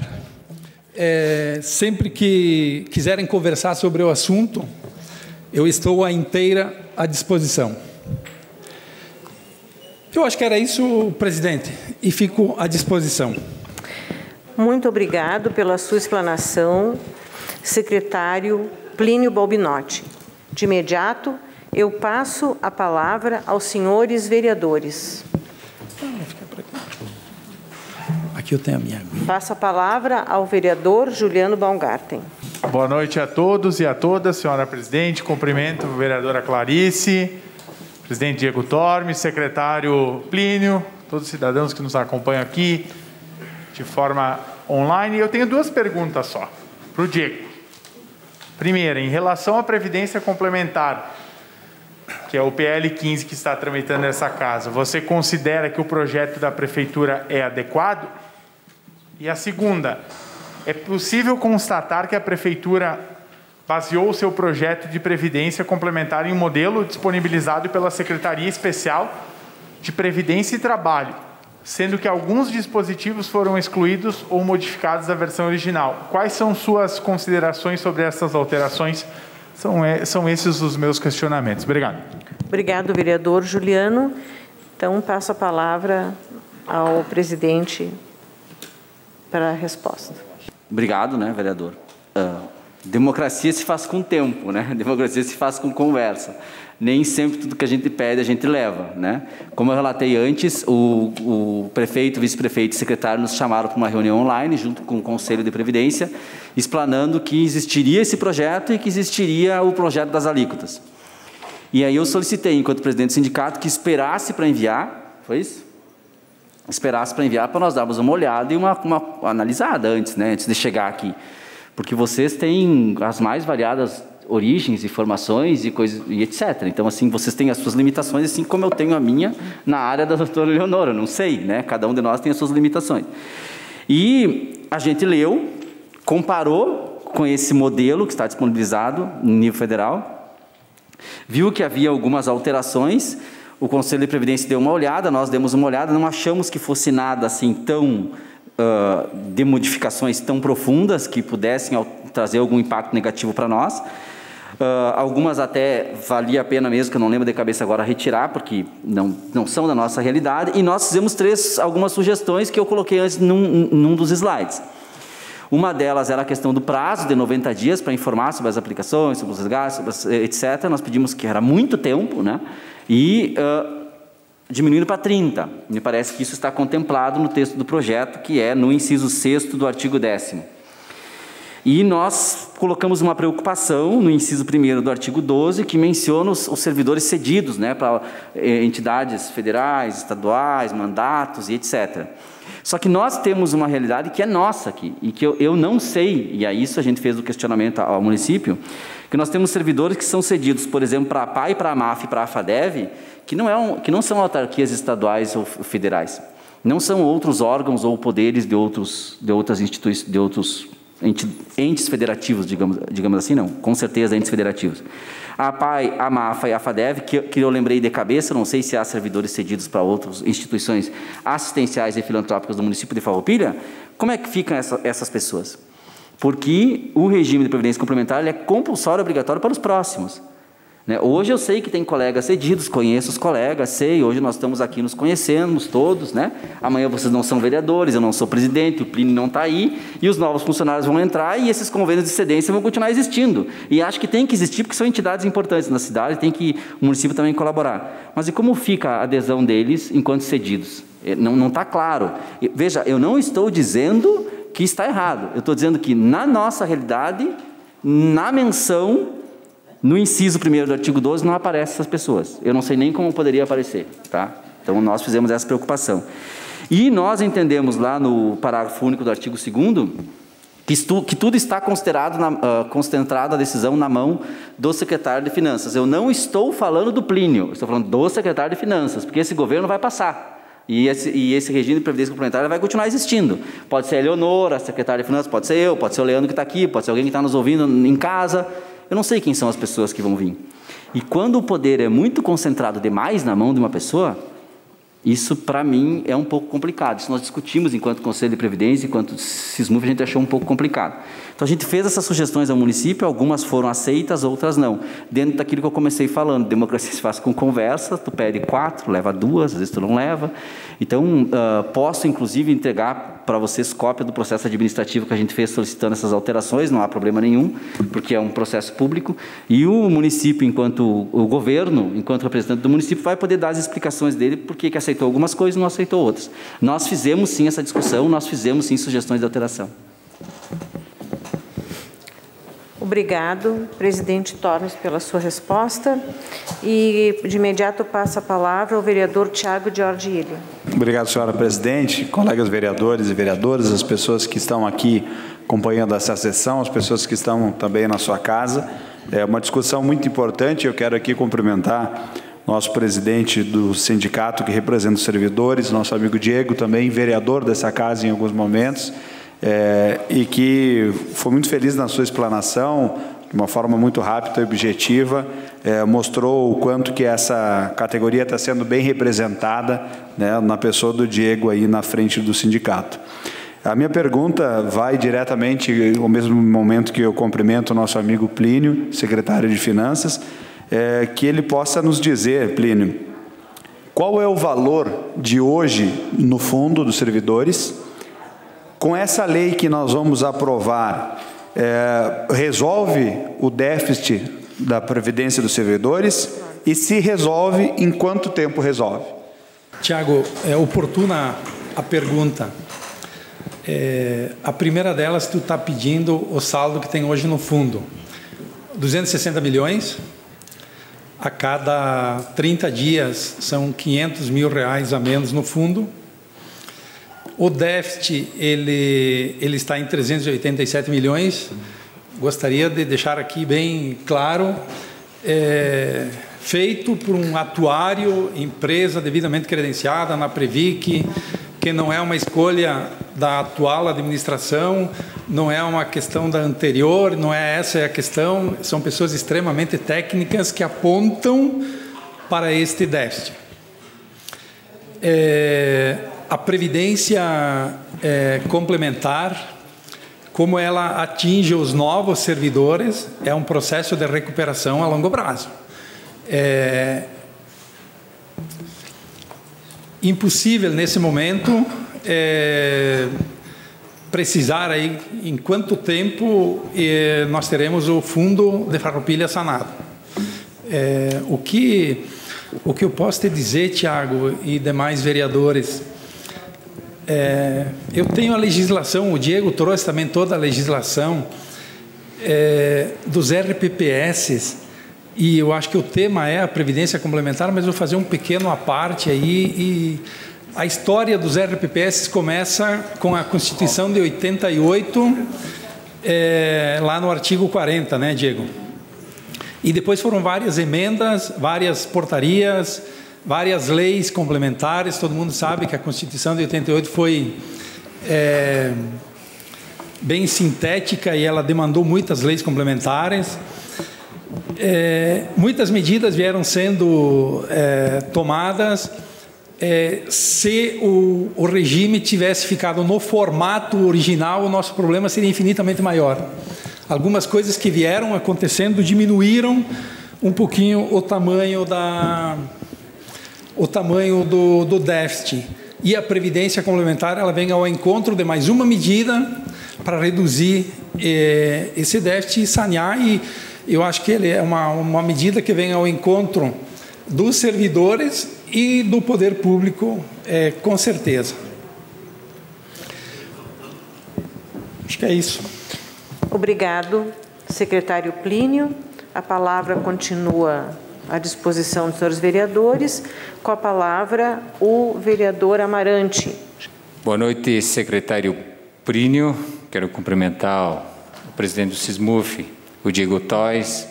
Speaker 6: Sempre que quiserem conversar sobre o assunto, eu estou inteira à disposição. Eu acho que era isso, presidente, e fico à disposição.
Speaker 3: Muito obrigado pela sua explanação, secretário Plínio Balbinotti. De imediato, eu passo a palavra aos senhores vereadores.
Speaker 6: Aqui eu tenho a minha.
Speaker 3: Passo a palavra ao vereador Juliano Baumgarten.
Speaker 7: Boa noite a todos e a todas, senhora presidente. Cumprimento a vereadora Clarice, presidente Diego Tormes, secretário Plínio, todos os cidadãos que nos acompanham aqui de forma online. Eu tenho duas perguntas só para o Diego. Primeira, em relação à previdência complementar, que é o PL 15 que está tramitando nessa casa, você considera que o projeto da prefeitura é adequado? E a segunda, é possível constatar que a prefeitura baseou o seu projeto de previdência complementar em um modelo disponibilizado pela Secretaria Especial de Previdência e Trabalho, sendo que alguns dispositivos foram excluídos ou modificados da versão original. Quais são suas considerações sobre essas alterações? São esses os meus questionamentos. Obrigado.
Speaker 3: Obrigado, vereador Juliano. Então, passo a palavra ao presidente para a resposta.
Speaker 5: Obrigado, vereador. democracia se faz com tempo, né? Democracia se faz com conversa. Nem sempre tudo que a gente pede a gente leva, né? Como eu relatei antes, o prefeito, vice-prefeito e secretário nos chamaram para uma reunião online, junto com o Conselho de Previdência, explanando que existiria esse projeto e que existiria o projeto das alíquotas. E aí eu solicitei, enquanto presidente do sindicato, que esperasse para enviar, foi isso? Esperasse para enviar para nós darmos uma olhada e uma analisada antes, né? Antes de chegar aqui. Porque vocês têm as mais variadas origens, informações e coisas e etc. Então, assim, vocês têm as suas limitações, assim como eu tenho a minha na área da doutora Leonora, não sei, né? Cada um de nós tem as suas limitações. E a gente leu, comparou com esse modelo que está disponibilizado no nível federal, viu que havia algumas alterações, o Conselho de Previdência deu uma olhada, nós demos uma olhada, não achamos que fosse nada assim tão de modificações tão profundas que pudessem trazer algum impacto negativo para nós. Algumas até valia a pena mesmo, que eu não lembro de cabeça agora, retirar, porque não são da nossa realidade, e nós fizemos algumas sugestões que eu coloquei antes num dos slides. Uma delas era a questão do prazo de 90 dias para informar sobre as aplicações, sobre os gastos, etc. Nós pedimos que era muito tempo, né? E diminuindo para 30. Me parece que isso está contemplado no texto do projeto, que é no inciso 6º do artigo 10º. E nós colocamos uma preocupação no inciso 1º do artigo 12, que menciona os servidores cedidos, né, para entidades federais, estaduais, mandatos e etc. Só que nós temos uma realidade que é nossa aqui, e que eu não sei, e a isso a gente fez o questionamento ao município, que nós temos servidores que são cedidos, por exemplo, para a APAI, para a AMAF e para a AFADEV, que não são autarquias estaduais ou federais. Não são outros órgãos ou poderes de outras instituições, de outros entes federativos, digamos assim, não, com certeza entes federativos. A APAI, a MAFA e a FADEV, que eu lembrei de cabeça, não sei se há servidores cedidos para outras instituições assistenciais e filantrópicas do município de Farroupilha, como é que ficam essas pessoas? Porque o regime de previdência complementar ele é compulsório e obrigatório para os próximos. Hoje eu sei que tem colegas cedidos, conheço os colegas, sei, hoje nós estamos aqui nos conhecemos todos, né? Amanhã vocês não são vereadores, eu não sou presidente, o Plínio não está aí, e os novos funcionários vão entrar e esses convênios de cedência vão continuar existindo. E acho que tem que existir porque são entidades importantes na cidade, tem que o município também colaborar. Mas e como fica a adesão deles enquanto cedidos? Não está claro. Veja, eu não estou dizendo que está errado, eu estou dizendo que na nossa realidade, na menção, no inciso 1º do artigo 12 não aparecem essas pessoas. Eu não sei nem como poderia aparecer, tá? Então nós fizemos essa preocupação. E nós entendemos lá no parágrafo único do artigo 2º que tudo está concentrado a decisão na mão do secretário de Finanças. Eu não estou falando do Plínio, estou falando do secretário de Finanças, porque esse governo vai passar. E esse regime de previdência complementar vai continuar existindo. Pode ser a Eleonora, a secretária de Finanças, pode ser eu, pode ser o Leandro que está aqui, pode ser alguém que está nos ouvindo em casa. Eu não sei quem são as pessoas que vão vir. E quando o poder é muito concentrado demais na mão de uma pessoa, isso, para mim, é um pouco complicado. Isso nós discutimos enquanto Conselho de Previdência, enquanto Sismuf, a gente achou um pouco complicado. Então, a gente fez essas sugestões ao município, algumas foram aceitas, outras não. Dentro daquilo que eu comecei falando, democracia se faz com conversa, tu pede 4, leva 2, às vezes tu não leva. Então, posso, inclusive, entregar para vocês cópia do processo administrativo que a gente fez solicitando essas alterações, não há problema nenhum, porque é um processo público, e o município, enquanto o governo, enquanto representante do município, vai poder dar as explicações dele, porque aceitou algumas coisas e não aceitou outras. Nós fizemos, sim, essa discussão, nós fizemos, sim, sugestões de alteração.
Speaker 3: Obrigado, presidente Tormes, pela sua resposta. E, de imediato, passo a palavra ao vereador Tiago Jorge Ilho.
Speaker 8: Obrigado, senhora presidente, colegas vereadores e vereadoras, as pessoas que estão aqui acompanhando essa sessão, as pessoas que estão também na sua casa. É uma discussão muito importante, eu quero aqui cumprimentar nosso presidente do sindicato que representa os servidores, nosso amigo Diego, também vereador dessa casa em alguns momentos, e que foi muito feliz na sua explanação, de uma forma muito rápida e objetiva, mostrou o quanto que essa categoria está sendo bem representada, né, na pessoa do Diego aí na frente do sindicato. A minha pergunta vai diretamente ao mesmo momento que eu cumprimento o nosso amigo Plínio, secretário de Finanças, que ele possa nos dizer, Plínio, qual é o valor de hoje no fundo dos servidores. Com essa lei que nós vamos aprovar, resolve o déficit da Previdência dos servidores e se resolve, em quanto tempo resolve?
Speaker 6: Tiago, é oportuna a pergunta. A primeira delas, tu está pedindo o saldo que tem hoje no fundo. 260 milhões, a cada 30 dias são 500 mil reais a menos no fundo. O déficit, ele está em 387 milhões. Gostaria de deixar aqui bem claro, feito por um atuário, empresa devidamente credenciada na Previc, que não é uma escolha da atual administração, não é uma questão da anterior, não é essa a questão, são pessoas extremamente técnicas que apontam para este déficit. A Previdência complementar, como ela atinge os novos servidores, é um processo de recuperação a longo prazo. Impossível nesse momento precisar aí em quanto tempo nós teremos o fundo de Farroupilha sanado. O que eu posso te dizer, Tiago e demais vereadores, eu tenho a legislação, o Diego trouxe também toda a legislação dos RPPS. E eu acho que o tema é a Previdência Complementar, mas eu vou fazer um pequeno à parte aí. E a história dos RPPS começa com a Constituição de 88, lá no artigo 40, né, Diego? E depois foram várias emendas, várias portarias, várias leis complementares. Todo mundo sabe que a Constituição de 88 foi bem sintética e ela demandou muitas leis complementares. Muitas medidas vieram sendo tomadas. Se o regime tivesse ficado no formato original, o nosso problema seria infinitamente maior. Algumas coisas que vieram acontecendo diminuíram um pouquinho o tamanho do déficit. E a Previdência Complementar ela vem ao encontro de mais uma medida para reduzir esse déficit e sanear. E eu acho que ele é uma medida que vem ao encontro dos servidores e do poder público, com certeza. Acho que é isso.
Speaker 3: Obrigado, secretário Plínio. A palavra continua à disposição dos senhores vereadores. Com a palavra, o vereador Amarante.
Speaker 9: Boa noite, secretário Plínio. Quero cumprimentar o presidente do SISMUF, o Diego Toys.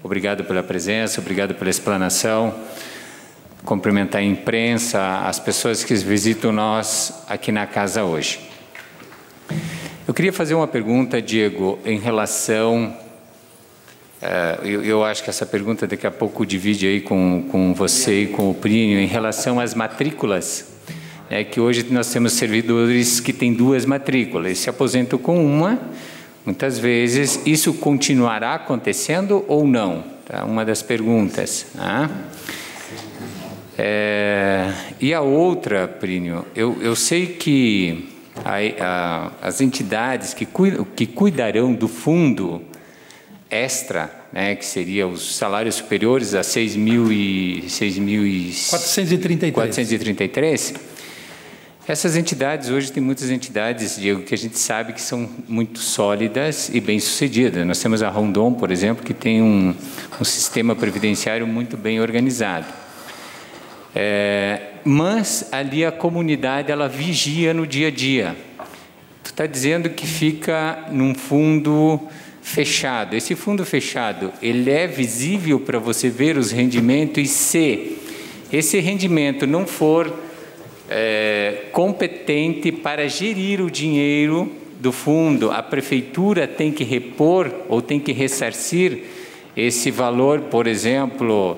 Speaker 9: Obrigado pela presença, obrigado pela explanação. Cumprimentar a imprensa, as pessoas que visitam nós aqui na casa hoje. Eu queria fazer uma pergunta, Diego, em relação... eu acho que essa pergunta daqui a pouco divide aí com você e com o Plínio, em relação às matrículas. Que hoje nós temos servidores que têm duas matrículas, eles se aposentam com uma. Muitas vezes, isso continuará acontecendo ou não? Tá? Uma das perguntas. E a outra, Plínio, eu sei que as entidades que cuidarão do fundo extra, né, que seria os salários superiores a 6.433, essas entidades, hoje tem muitas entidades, Diego, que a gente sabe que são muito sólidas e bem-sucedidas. Nós temos a Rondon, por exemplo, que tem um sistema previdenciário muito bem organizado. Mas ali a comunidade, ela vigia no dia a dia. Tu está dizendo que fica num fundo fechado. Esse fundo fechado, ele é visível para você ver os rendimentos e se esse rendimento não for competente para gerir o dinheiro do fundo, a prefeitura tem que repor ou tem que ressarcir esse valor, por exemplo,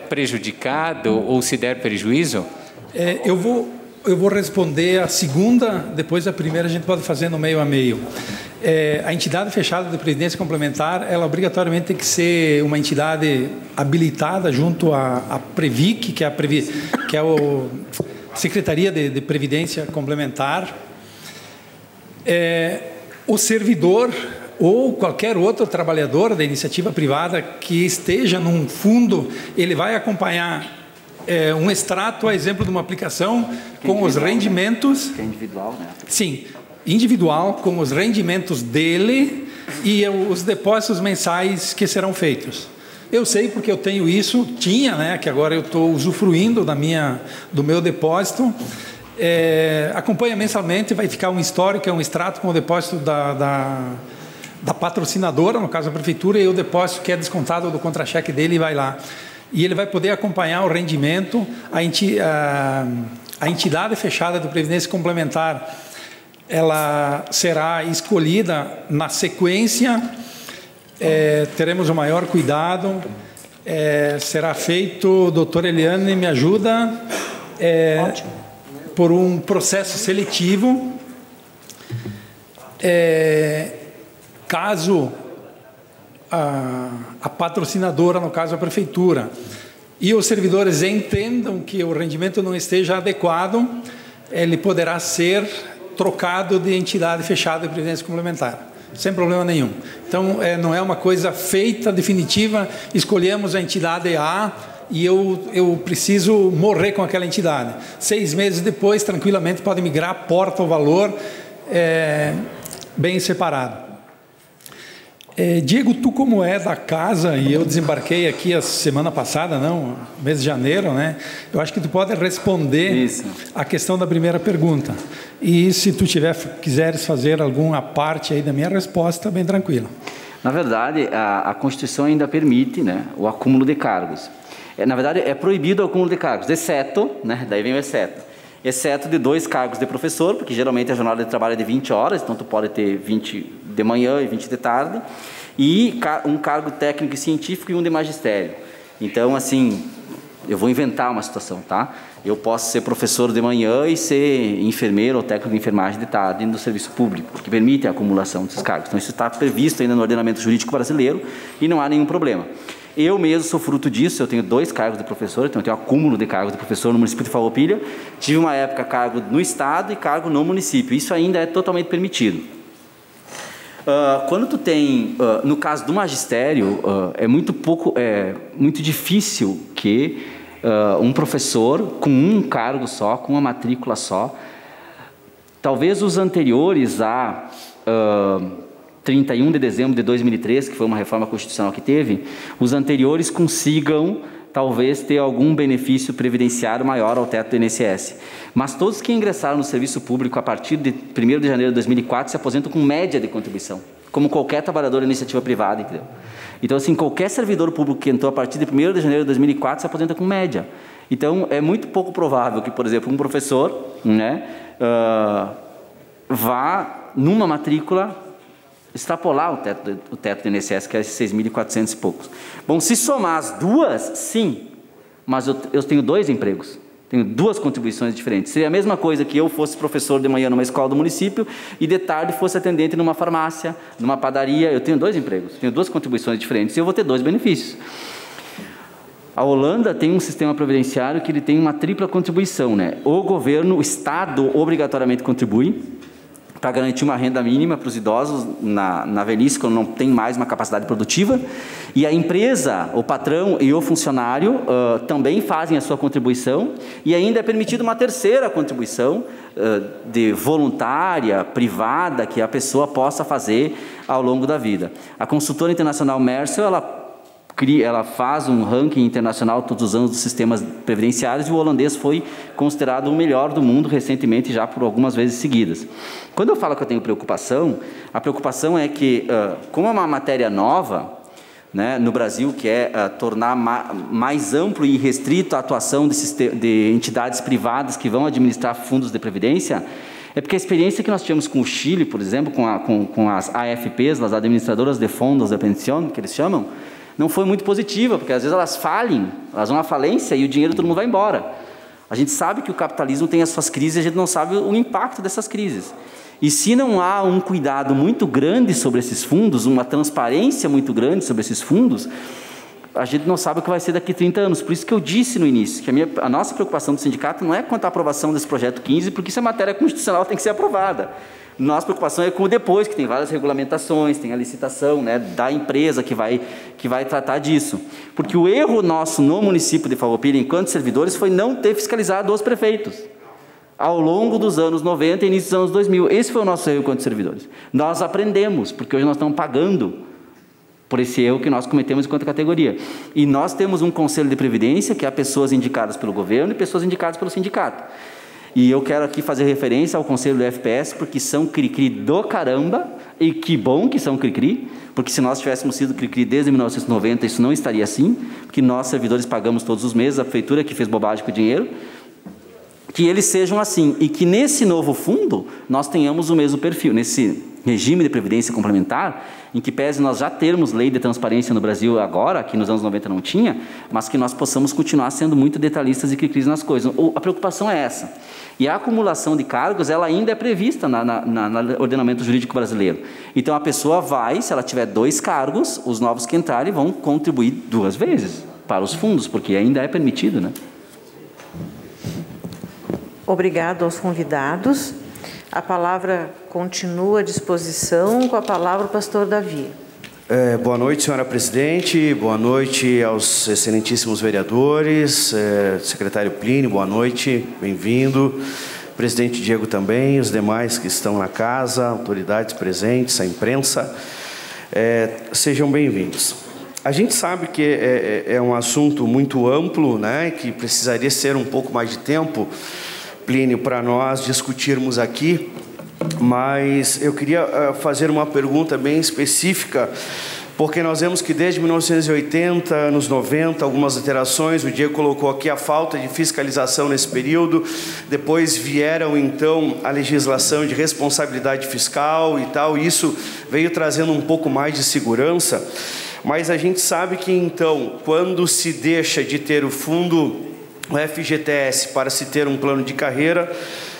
Speaker 9: prejudicado ou se der prejuízo?
Speaker 6: Eu vou responder a segunda, depois a primeira a gente pode fazer no meio a meio. A entidade fechada de previdência complementar, ela obrigatoriamente tem que ser uma entidade habilitada junto à Previc, que é a Secretaria de Previdência Complementar. o servidor ou qualquer outro trabalhador da iniciativa privada que esteja num fundo, ele vai acompanhar um extrato, a exemplo de uma aplicação, com os rendimentos...
Speaker 5: Que é individual, né?
Speaker 6: Sim, individual, com os rendimentos dele e os depósitos mensais que serão feitos. Eu sei porque eu tenho isso, né, que agora eu estou usufruindo do meu depósito. Acompanha mensalmente, vai ficar um histórico, um extrato com o depósito da patrocinadora, no caso a prefeitura, e o depósito que é descontado do contra-cheque dele vai lá. E ele vai poder acompanhar o rendimento, a entidade fechada de previdência complementar, ela será escolhida na sequência, teremos o maior cuidado, será feito, doutora Eliane me ajuda, por um processo seletivo, caso a patrocinadora, no caso a prefeitura, e os servidores entendam que o rendimento não esteja adequado, ele poderá ser trocado de entidade fechada de previdência complementar, sem problema nenhum. Então, não é uma coisa feita, definitiva, escolhemos a entidade A e eu preciso morrer com aquela entidade. 6 meses depois, tranquilamente, pode migrar, porta o valor, bem separado. Diego, tu como é da casa, e eu desembarquei aqui a semana passada, mês de janeiro, né? Eu acho que tu pode responder a questão da primeira pergunta. E se tu quiseres fazer alguma parte aí da minha resposta, bem tranquilo.
Speaker 5: Na verdade, a Constituição ainda permite, né, o acúmulo de cargos. Na verdade, é proibido o acúmulo de cargos, exceto, né, daí vem o exceto de 2 cargos de professor, porque geralmente a jornada de trabalho é de 20 horas, então tu pode ter 20 de manhã e 20 de tarde, e um cargo técnico e científico e um de magistério. Então, assim, eu vou inventar uma situação, tá? Eu posso ser professor de manhã e ser enfermeiro ou técnico de enfermagem de tarde no serviço público, que permite a acumulação desses cargos. Então, isso está previsto ainda no ordenamento jurídico brasileiro e não há nenhum problema. Eu mesmo sou fruto disso, eu tenho 2 cargos de professor, então eu tenho acúmulo de cargos de professor no município de Farroupilha. Tive uma época cargo no estado e cargo no município. Isso ainda é totalmente permitido. Quando tu tem, no caso do magistério, é muito difícil que um professor com um cargo só, com uma matrícula só, talvez os anteriores a 31 de dezembro de 2003, que foi uma reforma constitucional que teve, os anteriores consigam talvez ter algum benefício previdenciário maior ao teto do INSS. Mas todos que ingressaram no serviço público a partir de 1º de janeiro de 2004 se aposentam com média de contribuição, como qualquer trabalhador de iniciativa privada, entendeu? Então, assim, qualquer servidor público que entrou a partir de 1º de janeiro de 2004 se aposenta com média. Então, é muito pouco provável que, por exemplo, um professor, né, vá numa matrícula extrapolar o teto do INSS, que é 6.400 e poucos. Bom, se somar as duas, sim, mas eu tenho 2 empregos, tenho 2 contribuições diferentes. Seria a mesma coisa que eu fosse professor de manhã numa escola do município e de tarde fosse atendente numa farmácia, numa padaria. Eu tenho 2 empregos, tenho 2 contribuições diferentes e eu vou ter 2 benefícios. A Holanda tem um sistema previdenciário que ele tem uma tripla contribuição, né? O governo, o Estado, obrigatoriamente contribui para garantir uma renda mínima para os idosos na velhice, quando não tem mais uma capacidade produtiva, e a empresa, o patrão e o funcionário também fazem a sua contribuição, e ainda é permitida uma terceira contribuição de voluntária, privada, que a pessoa possa fazer ao longo da vida. A consultora internacional Mercer, ela faz um ranking internacional todos os anos dos sistemas previdenciários, e o holandês foi considerado o melhor do mundo recentemente, já por algumas vezes seguidas. Quando eu falo que eu tenho preocupação, a preocupação é que, como é uma matéria nova, né, no Brasil, que é tornar mais amplo e restrito a atuação de entidades privadas que vão administrar fundos de previdência, é porque a experiência que nós tivemos com o Chile, por exemplo, com as AFPs, as administradoras de fondos de pensão, que eles chamam, não foi muito positiva, porque às vezes elas falem, elas vão à falência e o dinheiro todo mundo vai embora. A gente sabe que o capitalismo tem as suas crises, a gente não sabe o impacto dessas crises. E se não há um cuidado muito grande sobre esses fundos, uma transparência muito grande sobre esses fundos, a gente não sabe o que vai ser daqui a 30 anos. Por isso que eu disse no início que a nossa preocupação do sindicato não é quanto à aprovação desse projeto 15, porque isso é matéria constitucional, tem que ser aprovada. Nossa preocupação é com o depois, que tem várias regulamentações, tem a licitação, né, da empresa que vai tratar disso. Porque o erro nosso no município de Farroupilha, enquanto servidores, foi não ter fiscalizado os prefeitos ao longo dos anos 90 e início dos anos 2000. Esse foi o nosso erro enquanto servidores. Nós aprendemos, porque hoje nós estamos pagando por esse erro que nós cometemos enquanto categoria. E nós temos um conselho de previdência, que há pessoas indicadas pelo governo e pessoas indicadas pelo sindicato. E eu quero aqui fazer referência ao conselho do FPS, porque são cri-cri do caramba, e que bom que são cri-cri, porque se nós tivéssemos sido cri-cri desde 1990, isso não estaria assim, porque nós, servidores, pagamos todos os meses, a prefeitura que fez bobagem com o dinheiro, que eles sejam assim, e que nesse novo fundo, nós tenhamos o mesmo perfil, nesse regime de previdência complementar, em que pese nós já termos lei de transparência no Brasil agora, que nos anos 90 não tinha, mas que nós possamos continuar sendo muito detalhistas e cri-cris nas coisas. A preocupação é essa. E a acumulação de cargos, ela ainda é prevista no ordenamento jurídico brasileiro. Então, a pessoa vai, se ela tiver 2 cargos, os novos que entrarem vão contribuir 2 vezes para os fundos, porque ainda é permitido, né?
Speaker 3: Obrigado aos convidados. A palavra continua à disposição, com a palavra o pastor Davi.
Speaker 10: Boa noite, senhora presidente, boa noite aos excelentíssimos vereadores, secretário Plínio, boa noite, bem-vindo, presidente Diego também, os demais que estão na casa, autoridades presentes, a imprensa, sejam bem-vindos. A gente sabe que é um assunto muito amplo, né, que precisaria ser um pouco mais de tempo, Plínio, para nós discutirmos aqui, mas eu queria fazer uma pergunta bem específica, porque nós vemos que desde 1980, anos 90, algumas alterações, o Diego colocou aqui a falta de fiscalização nesse período, depois vieram então a legislação de responsabilidade fiscal e tal, e isso veio trazendo um pouco mais de segurança, mas a gente sabe que então, quando se deixa de ter o fundo, o FGTS, para se ter um plano de carreira,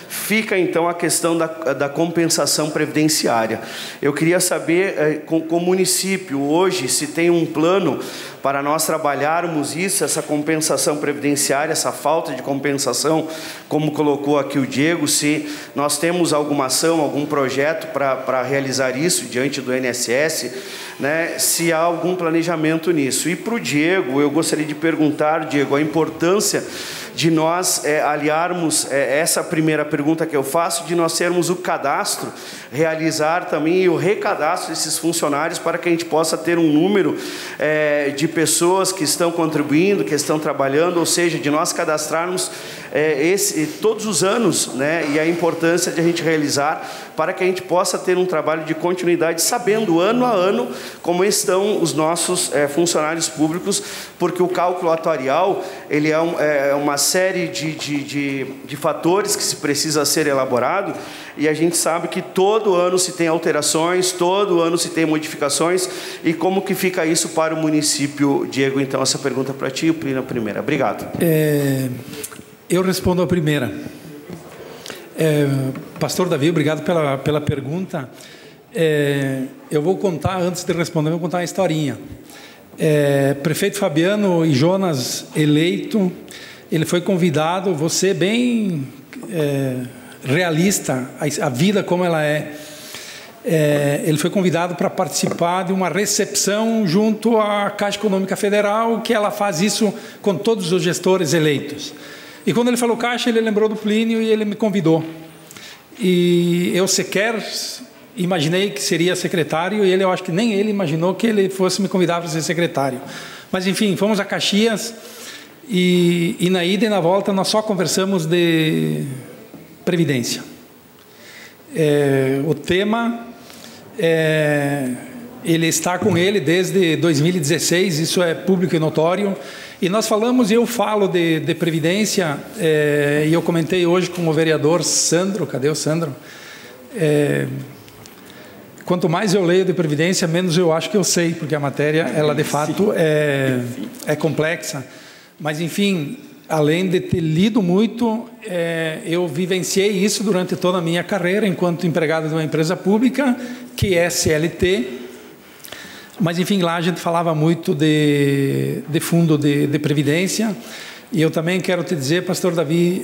Speaker 10: fica então a questão da compensação previdenciária. Eu queria saber, com o município, hoje, se tem um plano para nós trabalharmos isso, essa compensação previdenciária, essa falta de compensação, como colocou aqui o Diego, se nós temos alguma ação, algum projeto para realizar isso diante do INSS, né, se há algum planejamento nisso. E para o Diego, eu gostaria de perguntar, Diego, a importância de nós aliarmos essa primeira pergunta que eu faço, de nós termos o cadastro, realizar também o recadastro desses funcionários para que a gente possa ter um número de pessoas que estão contribuindo, que estão trabalhando, ou seja, de nós cadastrarmos todos os anos, né, e a importância de a gente realizar para que a gente possa ter um trabalho de continuidade, sabendo ano a ano como estão os nossos funcionários públicos, porque o cálculo atuarial ele é uma série de fatores que se precisa ser elaborado, e a gente sabe que todo ano se tem alterações, todo ano se tem modificações, e como que fica isso para o município, Diego? Então, essa pergunta para ti, o Plínio, a primeira. Obrigado.
Speaker 6: Eu respondo a primeira. Pastor Davi, obrigado pela pergunta. Eu vou contar, antes de responder, vou contar uma historinha. Prefeito Fabiano e Jonas eleito, ele foi convidado, você bem realista, a vida como ela é. Ele foi convidado para participar de uma recepção junto à Caixa Econômica Federal, que ela faz isso com todos os gestores eleitos. E quando ele falou Caixa, ele lembrou do Plínio e ele me convidou. E eu sequer imaginei que seria secretário, e eu acho que nem ele imaginou que ele fosse me convidar para ser secretário. Mas, enfim, fomos a Caxias, e na ida e na volta nós só conversamos de Previdência. O tema, ele está com ele desde 2016, isso é público e notório, e nós falamos, e eu falo de Previdência, e eu comentei hoje com o vereador Sandro, cadê o Sandro? Quanto mais eu leio de Previdência, menos eu acho que eu sei, porque a matéria, ela de fato é complexa. Mas, enfim, além de ter lido muito, eu vivenciei isso durante toda a minha carreira, enquanto empregado de uma empresa pública, que é CLT, Mas, enfim, lá a gente falava muito de fundo de previdência. E eu também quero te dizer, pastor Davi,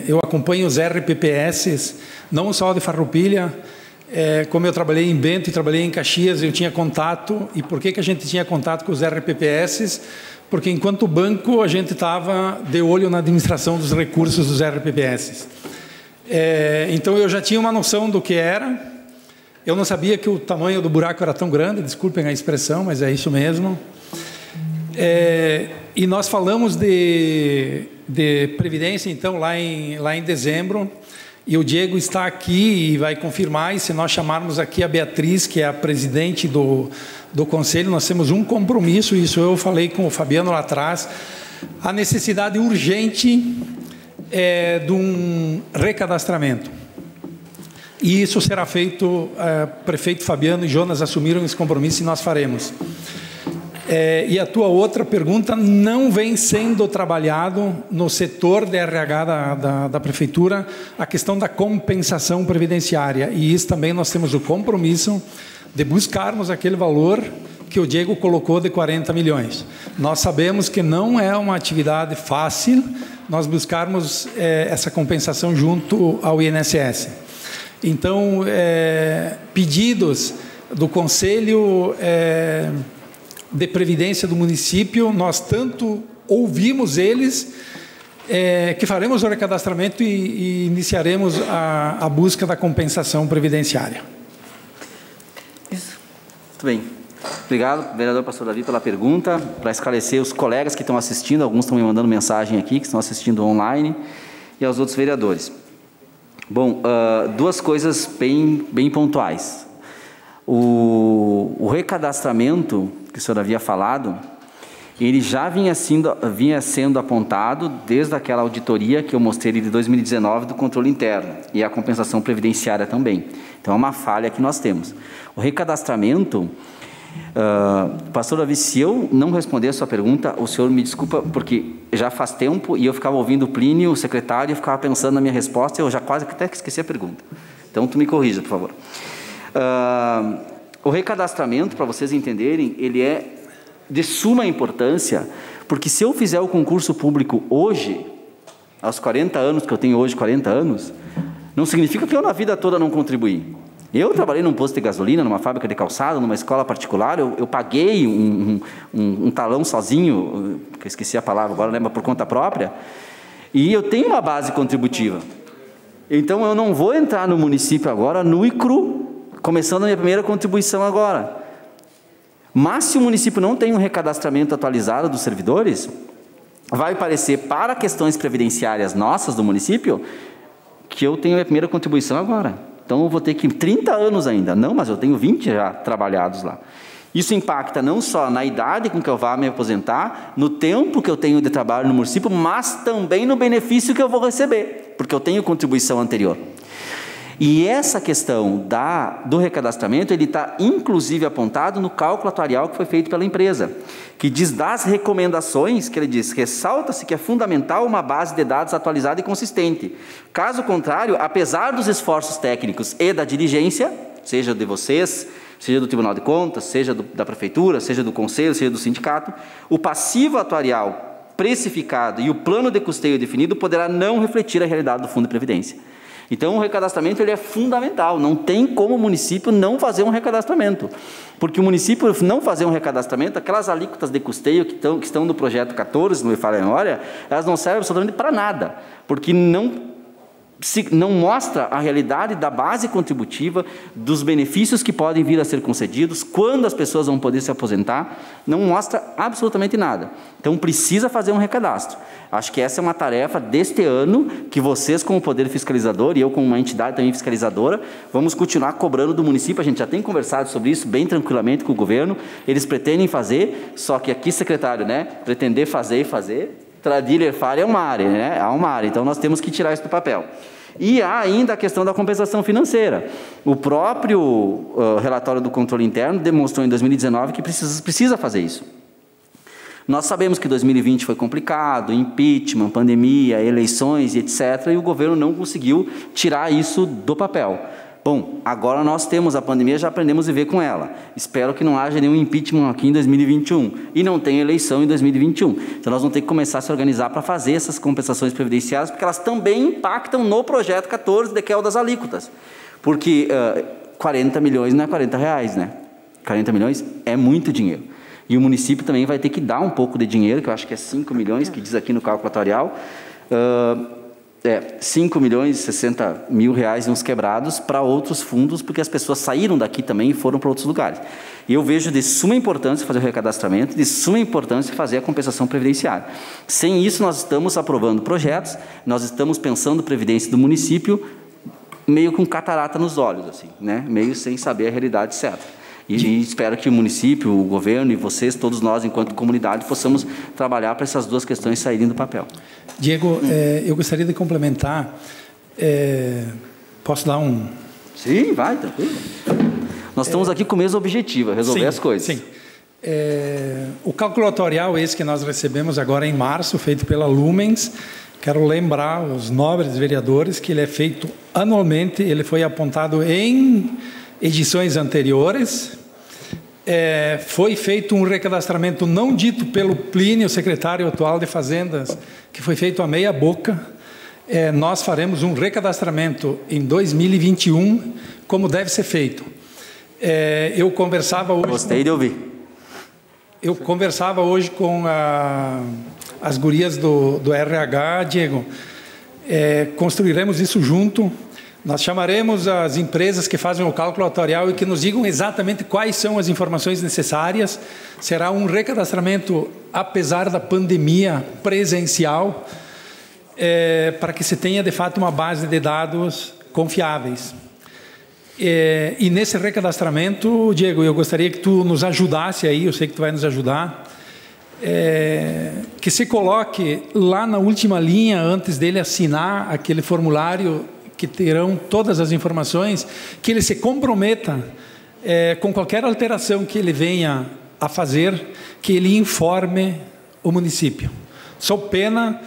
Speaker 6: eu acompanho os RPPS, não só de Farroupilha, como eu trabalhei em Bento e trabalhei em Caxias, eu tinha contato. E por que a gente tinha contato com os RPPS? Porque enquanto banco a gente estava de olho na administração dos recursos dos RPPS. Então eu já tinha uma noção do que era. Eu não sabia que o tamanho do buraco era tão grande, desculpem a expressão, mas é isso mesmo. E nós falamos de previdência, então, lá em dezembro, e o Diego está aqui e vai confirmar, e se nós chamarmos aqui a Beatriz, que é a presidente do Conselho, nós temos um compromisso, isso eu falei com o Fabiano lá atrás, a necessidade urgente de um recadastramento. E isso será feito, prefeito Fabiano e Jonas assumiram esse compromisso e nós faremos. E a tua outra pergunta, não vem sendo trabalhado no setor de RH da Prefeitura a questão da compensação previdenciária. E isso também nós temos o compromisso de buscarmos aquele valor que o Diego colocou de 40 milhões. Nós sabemos que não é uma atividade fácil nós buscarmos essa compensação junto ao INSS. Então, pedidos do Conselho de Previdência do município, nós tanto ouvimos eles, que faremos o recadastramento e iniciaremos a busca da compensação previdenciária.
Speaker 5: Isso. Muito bem. Obrigado, vereador pastor Davi, pela pergunta. Para esclarecer os colegas que estão assistindo, alguns estão me mandando mensagem aqui, que estão assistindo online, e aos outros vereadores. Bom, duas coisas bem pontuais. O recadastramento, que o senhor havia falado, ele já vinha sendo apontado desde aquela auditoria que eu mostrei de 2019 do controle interno, e a compensação previdenciária também. Então, é uma falha que nós temos. O recadastramento, pastor Davi, se eu não responder a sua pergunta, o senhor me desculpa, porque já faz tempo e eu ficava ouvindo o Plínio, o secretário, e eu ficava pensando na minha resposta e eu já quase até esqueci a pergunta. Então, tu me corrija, por favor. O recadastramento, para vocês entenderem, ele é de suma importância, porque se eu fizer o concurso público hoje, aos 40 anos, que eu tenho hoje 40 anos, não significa que eu na vida toda não contribuí. Eu trabalhei num posto de gasolina, numa fábrica de calçado, numa escola particular, eu paguei um talão sozinho, que eu esqueci a palavra agora, lembra, por conta própria, e eu tenho uma base contributiva. Então, eu não vou entrar no município agora, nu e cru, começando a minha primeira contribuição agora. Mas, se o município não tem um recadastramento atualizado dos servidores, vai parecer, para questões previdenciárias nossas do município, que eu tenho a minha primeira contribuição agora. Então, eu vou ter que 30 anos ainda. Não, mas eu tenho 20 já trabalhados lá. Isso impacta não só na idade com que eu vá me aposentar, no tempo que eu tenho de trabalho no município, mas também no benefício que eu vou receber, porque eu tenho contribuição anterior. E essa questão do recadastramento, ele está inclusive apontado no cálculo atuarial que foi feito pela empresa, que diz das recomendações, que ele diz, ressalta-se que é fundamental uma base de dados atualizada e consistente. Caso contrário, apesar dos esforços técnicos e da diligência, seja de vocês, seja do Tribunal de Contas, seja da Prefeitura, seja do Conselho, seja do sindicato, o passivo atuarial precificado e o plano de custeio definido poderá não refletir a realidade do Fundo de Previdência. Então, o recadastramento ele é fundamental, não tem como o município não fazer um recadastramento, porque o município não fazer um recadastramento, aquelas alíquotas de custeio que estão no projeto 14, não me falha a memória, elas não servem absolutamente para nada, porque não mostra a realidade da base contributiva, dos benefícios que podem vir a ser concedidos, quando as pessoas vão poder se aposentar, não mostra absolutamente nada. Então, precisa fazer um recadastro. Acho que essa é uma tarefa deste ano, que vocês, como Poder Fiscalizador, e eu, como uma entidade também fiscalizadora, vamos continuar cobrando do município. A gente já tem conversado sobre isso bem tranquilamente com o governo, eles pretendem fazer, só que aqui, secretário, né, pretender fazer e fazer, tradir fare é uma área, né? Há uma área, então nós temos que tirar isso do papel. E há ainda a questão da compensação financeira. O próprio relatório do controle interno demonstrou em 2019 que precisa fazer isso. Nós sabemos que 2020 foi complicado, impeachment, pandemia, eleições e etc., e o governo não conseguiu tirar isso do papel. Bom, agora nós temos a pandemia, já aprendemos a viver com ela. Espero que não haja nenhum impeachment aqui em 2021 e não tenha eleição em 2021. Então nós vamos ter que começar a se organizar para fazer essas compensações previdenciárias, porque elas também impactam no projeto 14, que é o das alíquotas. Porque 40 milhões não é 40 reais, né? 40 milhões é muito dinheiro. E o município também vai ter que dar um pouco de dinheiro, que eu acho que é 5 milhões, que diz aqui no cálculo atuarial. 5 milhões e 60 mil reais uns quebrados para outros fundos, porque as pessoas saíram daqui também e foram para outros lugares. E eu vejo de suma importância fazer o recadastramento, de suma importância fazer a compensação previdenciária. Sem isso, nós estamos aprovando projetos, nós estamos pensando previdência do município meio com catarata nos olhos, assim, né? Meio sem saber a realidade certa. E espero que o município, o governo e vocês, todos nós, enquanto comunidade, possamos trabalhar para essas duas questões saírem do papel.
Speaker 6: Diego, eu gostaria de complementar. Posso dar um...
Speaker 5: Sim, vai, tranquilo. Nós estamos aqui com o mesmo objetivo, resolver as coisas.
Speaker 6: Sim. O cálculo atuarial, esse que nós recebemos agora em março, feito pela Lumens, quero lembrar os nobres vereadores que ele é feito anualmente, ele foi apontado em edições anteriores. Foi feito um recadastramento não dito pelo Plínio, secretário atual de Fazendas, que foi feito a meia boca. Nós faremos um recadastramento em 2021, como deve ser feito. Eu conversava hoje...
Speaker 5: Gostei de ouvir.
Speaker 6: Eu conversava hoje com as gurias do RH, Diego. Construiremos isso junto. Nós chamaremos as empresas que fazem o cálculo atuarial e que nos digam exatamente quais são as informações necessárias. Será um recadastramento, apesar da pandemia, presencial, para que se tenha, de fato, uma base de dados confiáveis. E nesse recadastramento, Diego, eu gostaria que tu nos ajudasse aí, eu sei que tu vai nos ajudar, que se coloque lá na última linha, antes dele assinar aquele formulário que terão todas as informações, que ele se comprometa com qualquer alteração que ele venha a fazer, que ele informe o município. Sob pena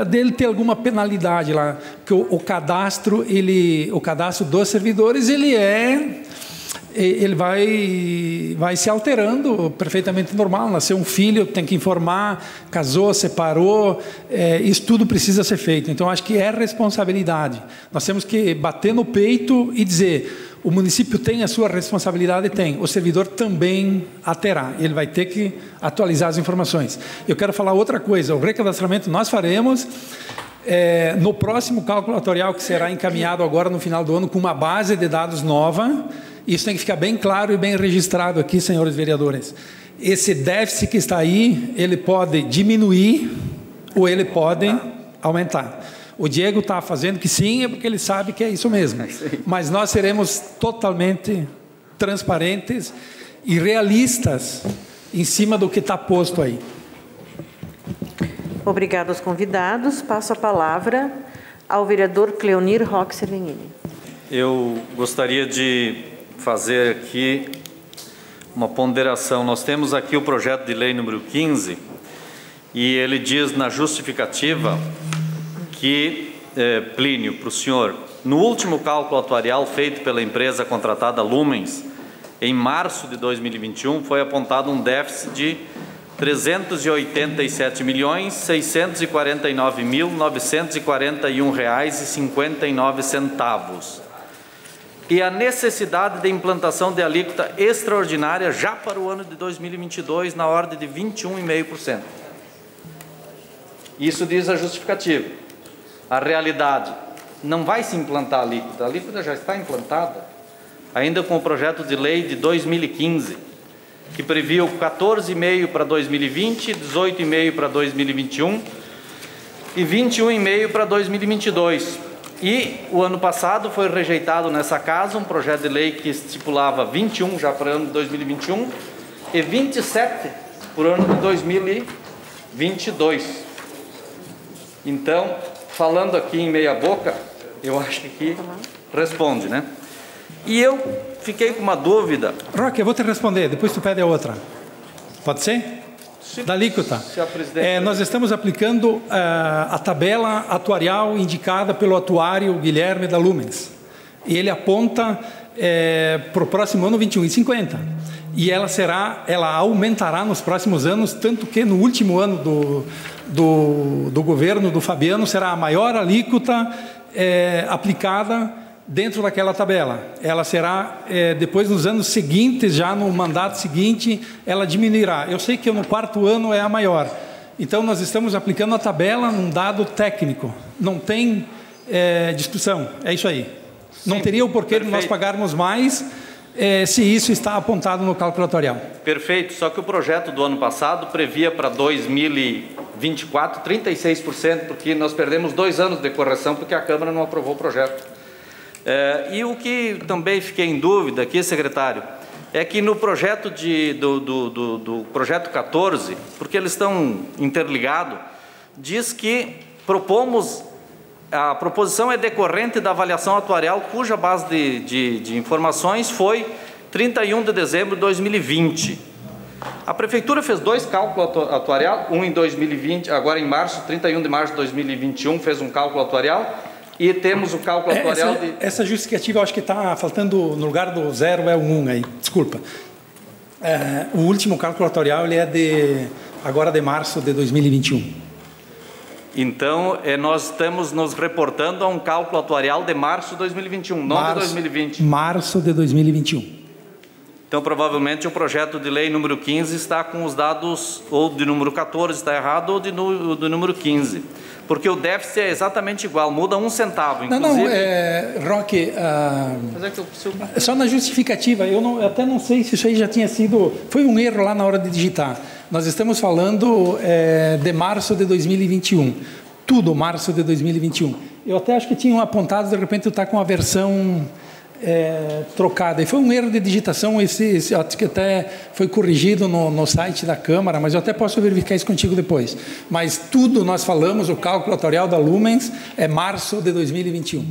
Speaker 6: dele ter alguma penalidade lá, porque o cadastro dos servidores, ele vai se alterando perfeitamente normal. Nasceu um filho, tem que informar, casou, separou, isso tudo precisa ser feito. Então, acho que é responsabilidade. Nós temos que bater no peito e dizer, o município tem a sua responsabilidade, tem. O servidor também a terá. Ele vai ter que atualizar as informações. Eu quero falar outra coisa. O recadastramento nós faremos no próximo cálculo atuarial, que será encaminhado agora no final do ano, com uma base de dados nova. Isso tem que ficar bem claro e bem registrado aqui, senhores vereadores. Esse déficit que está aí, ele pode diminuir ou ele pode aumentar. O Diego está fazendo que sim, é porque ele sabe que é isso mesmo. Mas nós seremos totalmente transparentes e realistas em cima do que está posto aí.
Speaker 3: Obrigado aos convidados. Passo a palavra ao vereador Cleonir Roque Servenini.
Speaker 4: Eu gostaria de fazer aqui uma ponderação. Nós temos aqui o projeto de lei número 15 e ele diz na justificativa que, Plínio, para o senhor, no último cálculo atuarial feito pela empresa contratada Lumens, em março de 2021, foi apontado um déficit de R$ 387.649.941,59. E a necessidade de implantação de alíquota extraordinária já para o ano de 2022, na ordem de 21,5%. Isso diz a justificativa. A realidade, não vai se implantar a alíquota já está implantada, ainda com o projeto de lei de 2015, que previu 14,5% para 2020, 18,5% para 2021 e 21,5% para 2022. E o ano passado foi rejeitado nessa casa um projeto de lei que estipulava 21 já para o ano de 2021 e 27 para o ano de 2022. Então, falando aqui em meia boca, eu acho que aqui responde, né? E eu fiquei com uma dúvida.
Speaker 6: Roque, eu vou te responder, depois tu pede a outra. Pode ser? Da alíquota. Nós estamos aplicando a tabela atuarial indicada pelo atuário Guilherme da Lumens. E ele aponta para o próximo ano 21,50. E ela aumentará nos próximos anos, tanto que no último ano do governo do Fabiano será a maior alíquota aplicada dentro daquela tabela. Ela será, depois nos anos seguintes, já no mandato seguinte, ela diminuirá. Eu sei que no quarto ano é a maior. Então, nós estamos aplicando a tabela num dado técnico. Não tem discussão, é isso aí. Não
Speaker 4: Sim,
Speaker 6: teria o porquê
Speaker 4: perfeito.
Speaker 6: de nós pagarmos mais se isso está apontado no cálculo atuarial.
Speaker 4: Perfeito, só que o projeto do ano passado previa para 2024 36%, porque nós perdemos 2 anos de correção porque a Câmara não aprovou o projeto. E o que também fiquei em dúvida aqui, secretário, é que no projeto do projeto 14, porque eles estão interligados, diz que a proposição é decorrente da avaliação atuarial cuja base de informações foi 31 de dezembro de 2020. A Prefeitura fez 2 cálculos atuarial, um em 2020, agora em março, 31 de março de 2021, fez um cálculo atuarial, e temos o cálculo atuarial
Speaker 6: Essa justificativa, eu acho que está faltando, no lugar do 0 é o 1 aí, desculpa. O último cálculo atuarial ele é agora de março de 2021.
Speaker 4: Então, nós estamos nos reportando a um cálculo atuarial de março de 2021, não de 2020.
Speaker 6: Março de 2021.
Speaker 4: Então, provavelmente, o projeto de lei número 15 está com os dados, ou de número 14 está errado, ou do número 15. Porque o déficit é exatamente igual, muda 1 centavo, inclusive...
Speaker 6: Roque, só na justificativa, eu até não sei se isso aí já tinha sido... Foi um erro lá na hora de digitar. Nós estamos falando de março de 2021. Tudo março de 2021. Eu até acho que tinham apontado, de repente, eu estou com a versão trocada. E foi um erro de digitação, acho que até foi corrigido no site da Câmara, mas eu até posso verificar isso contigo depois. Mas tudo nós falamos, o cálculo atuarial da Lumens é março de 2021.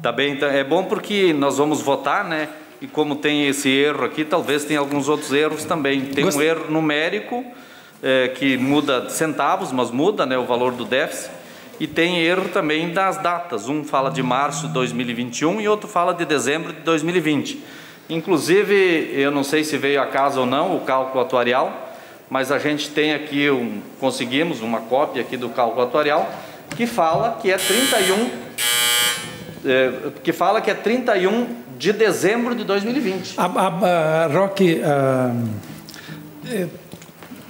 Speaker 4: Tá bem, então é bom porque nós vamos votar, né? E como tem esse erro aqui, talvez tenha alguns outros erros também. Tem um erro numérico que muda centavos, mas muda, né, o valor do déficit. E tem erro também das datas. Um fala de março de 2021 e outro fala de dezembro de 2020. Inclusive, eu não sei se veio a casa ou não o cálculo atuarial, mas a gente tem aqui, conseguimos uma cópia aqui do cálculo atuarial, que fala que é 31 de dezembro de 2020.
Speaker 6: Roque,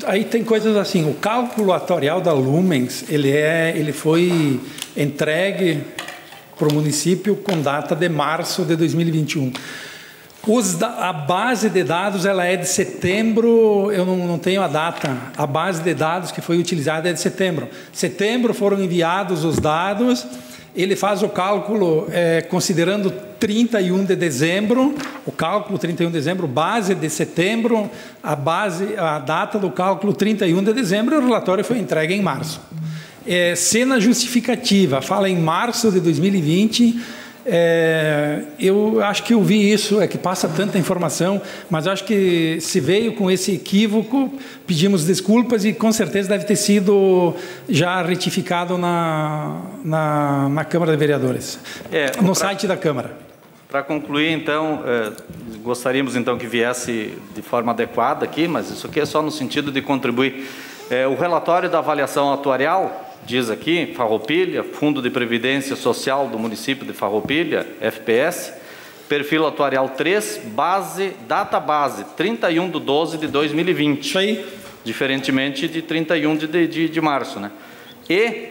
Speaker 6: aí tem coisas assim, o cálculo atuarial da Lumens, ele foi entregue para o município com data de março de 2021. A base de dados ela é de setembro, eu não tenho a data, a base de dados que foi utilizada é de setembro. Setembro foram enviados os dados, ele faz o cálculo considerando 31 de dezembro, o cálculo 31 de dezembro, base de setembro, a data do cálculo 31 de dezembro, e o relatório foi entregue em março. Se na justificativa fala em março de 2020, eu acho que eu vi isso, que passa tanta informação, mas acho que se veio com esse equívoco, pedimos desculpas e com certeza deve ter sido já retificado na Câmara de Vereadores, no site da Câmara.
Speaker 4: Para concluir, então, gostaríamos então que viesse de forma adequada aqui, mas isso aqui é só no sentido de contribuir. O relatório da avaliação atuarial diz aqui, Farroupilha, Fundo de Previdência Social do município de Farroupilha, FPS, perfil atuarial 3, data base, 31 de 12 de 2020. Isso aí. Diferentemente de 31 de março, né? E,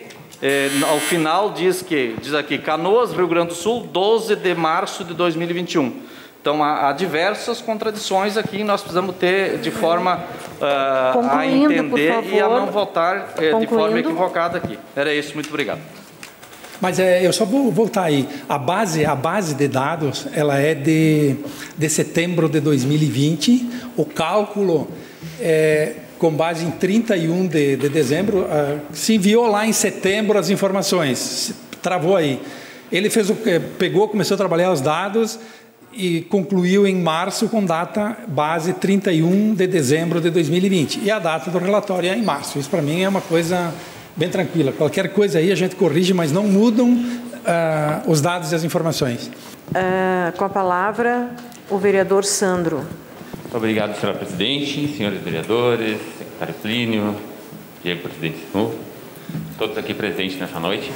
Speaker 4: ao final, diz aqui, Canoas, Rio Grande do Sul, 12 de março de 2021. Então, há diversas contradições aqui e nós precisamos ter de forma a entender e a não votar de forma equivocada aqui. Era isso, muito obrigado.
Speaker 6: Mas eu só vou voltar aí. A base de dados ela é de setembro de 2020. O cálculo com base em 31 de dezembro. Se enviou lá em setembro as informações. Travou aí. Ele começou a trabalhar os dados e concluiu em março com data base 31 de dezembro de 2020. E a data do relatório é em março. Isso para mim é uma coisa bem tranquila. Qualquer coisa aí a gente corrige, mas não mudam os dados e as informações.
Speaker 3: Com a palavra, o vereador Sandro.
Speaker 11: Obrigado, senhora presidente, senhores vereadores, secretário Plínio, Diego, presidente Sismuf, todos aqui presentes nessa noite.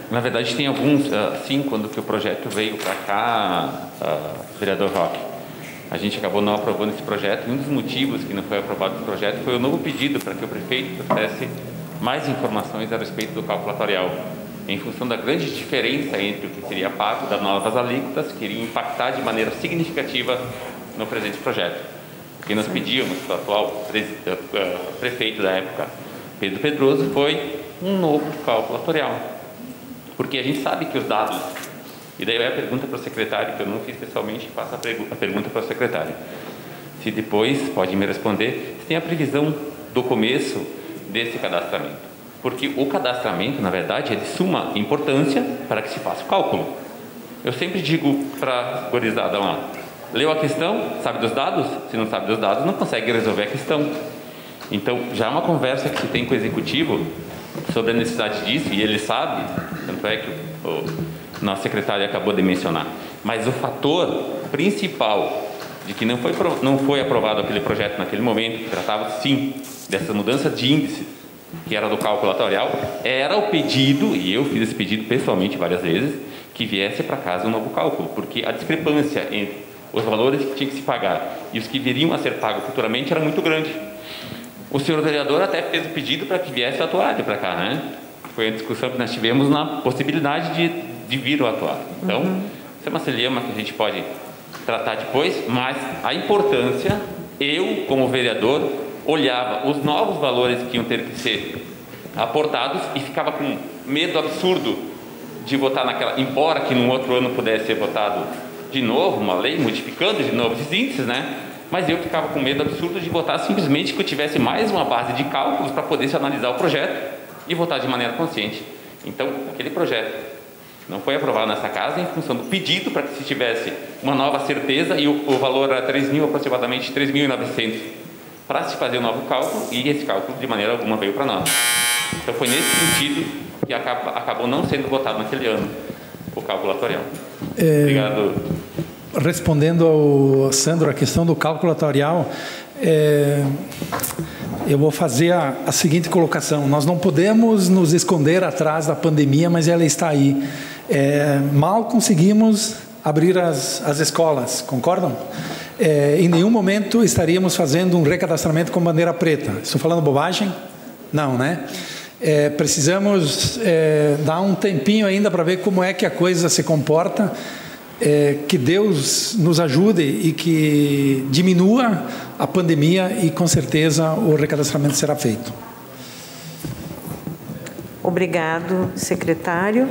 Speaker 11: Na verdade, tem alguns, sim, quando que o projeto veio para cá, vereador Roque, a gente acabou não aprovando esse projeto. E um dos motivos que não foi aprovado esse projeto foi o novo pedido para que o prefeito trouxesse mais informações a respeito do cálculo atuarial, em função da grande diferença entre o que seria pago das novas alíquotas, que iria impactar de maneira significativa no presente projeto. O que nós pedíamos para o atual prefeito da época, Pedro Pedroso, foi um novo cálculo atuarial. Porque a gente sabe que os dados, e daí a pergunta para o secretário, que eu não fiz pessoalmente, faço a pergunta para o secretário. Se depois pode me responder, se tem a previsão do começo desse cadastramento. Porque o cadastramento, na verdade, é de suma importância para que se faça o cálculo. Eu sempre digo para a gurizada lá, leu a questão, sabe dos dados? Se não sabe dos dados, não consegue resolver a questão. Então, já é uma conversa que se tem com o executivo sobre a necessidade disso, e ele sabe, tanto é que o nosso secretário acabou de mencionar. Mas o fator principal de que não foi aprovado aquele projeto naquele momento, que tratava, sim, dessa mudança de índice, que era do cálculo atuarial, era o pedido, e eu fiz esse pedido pessoalmente várias vezes, que viesse para casa um novo cálculo, porque a discrepância entre os valores que tinha que se pagar e os que viriam a ser pagos futuramente era muito grande. O senhor vereador até fez o pedido para que viesse o atuário para cá, né? Foi a discussão que nós tivemos na possibilidade de vir o atuário. Então, isso é uma celeuma que a gente pode tratar depois, mas a importância, eu, como vereador, olhava os novos valores que iam ter que ser aportados e ficava com medo absurdo de votar naquela, embora que num outro ano pudesse ser votado de novo uma lei, modificando de novo esses índices, né? Mas eu ficava com medo absurdo de votar simplesmente que eu tivesse mais uma base de cálculos para poder se analisar o projeto e votar de maneira consciente. Então, aquele projeto não foi aprovado nessa casa em função do pedido para que se tivesse uma nova certeza, e o valor era aproximadamente 3.900 para se fazer o novo cálculo, e esse cálculo de maneira alguma veio para nós. Então foi nesse sentido que acabou não sendo votado naquele ano o cálculo atuarial. Obrigado.
Speaker 6: Respondendo ao Sandro a questão do cálculo atuarial, eu vou fazer a seguinte colocação. Nós não podemos nos esconder atrás da pandemia, mas ela está aí. Mal conseguimos abrir as escolas, concordam? Em nenhum momento estaríamos fazendo um recadastramento com bandeira preta. Estou falando bobagem? Não, né? Precisamos dar um tempinho ainda para ver como é que a coisa se comporta. Que Deus nos ajude e que diminua a pandemia, e com certeza o recadastramento será feito.
Speaker 3: Obrigado, secretário.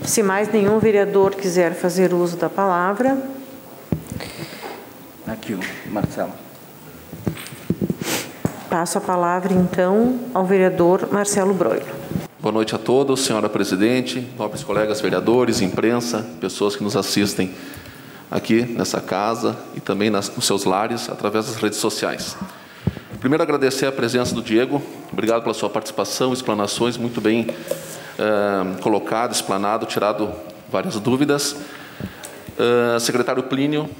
Speaker 3: Se mais nenhum vereador quiser fazer uso da palavra.
Speaker 5: Aqui o Marcelo.
Speaker 3: Passo a palavra, então, ao vereador Marcelo Broilo.
Speaker 12: Boa noite a todos, senhora presidente, nobres colegas vereadores, imprensa, pessoas que nos assistem aqui nessa casa e também nos seus lares, através das redes sociais. Primeiro, agradecer a presença do Diego. Obrigado pela sua participação, explanações muito bem colocado, explanado, tirado várias dúvidas. Secretário Plínio,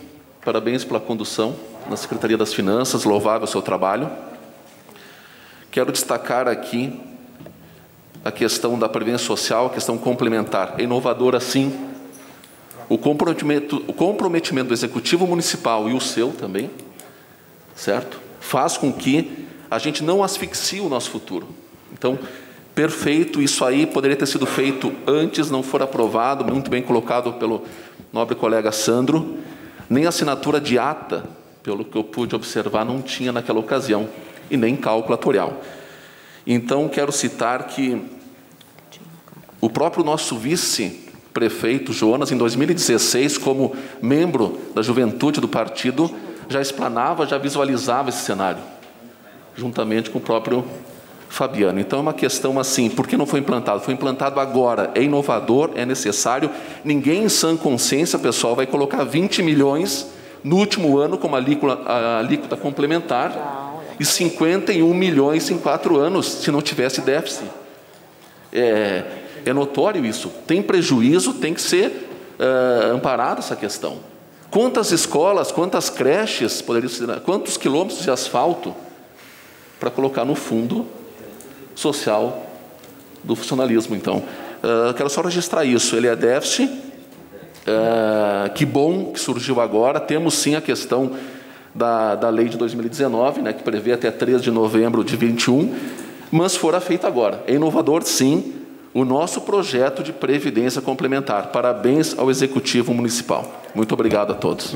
Speaker 12: parabéns pela condução na Secretaria das Finanças, louvável o seu trabalho. Quero destacar aqui a questão da previdência social, a questão complementar. É inovadora, sim. O comprometimento do Executivo Municipal e o seu também, certo? Faz com que a gente não asfixie o nosso futuro. Então, perfeito, isso aí poderia ter sido feito antes, não for aprovado, muito bem colocado pelo nobre colega Sandro. Nem assinatura de ata, pelo que eu pude observar, não tinha naquela ocasião, e nem cálculo atuarial. Então, quero citar que o próprio nosso vice-prefeito, Jonas, em 2016, como membro da juventude do partido, já explanava, já visualizava esse cenário, juntamente com o próprio Fabiano. Então, é uma questão assim, por que não foi implantado? Foi implantado agora, é inovador, é necessário. Ninguém em sã consciência, pessoal, vai colocar 20 milhões no último ano como alíquota complementar e 51 milhões em 4 anos, se não tivesse déficit. É notório isso. Tem prejuízo, tem que ser amparada essa questão. Quantas escolas, quantas creches, quantos quilômetros de asfalto para colocar no fundo social do funcionalismo, então. Quero só registrar isso. Ele é déficit. Que bom que surgiu agora. Temos, sim, a questão da lei de 2019, né, que prevê até 3 de novembro de 21, mas fora feito agora. É inovador, sim, o nosso projeto de previdência complementar. Parabéns ao Executivo Municipal. Muito obrigado a todos.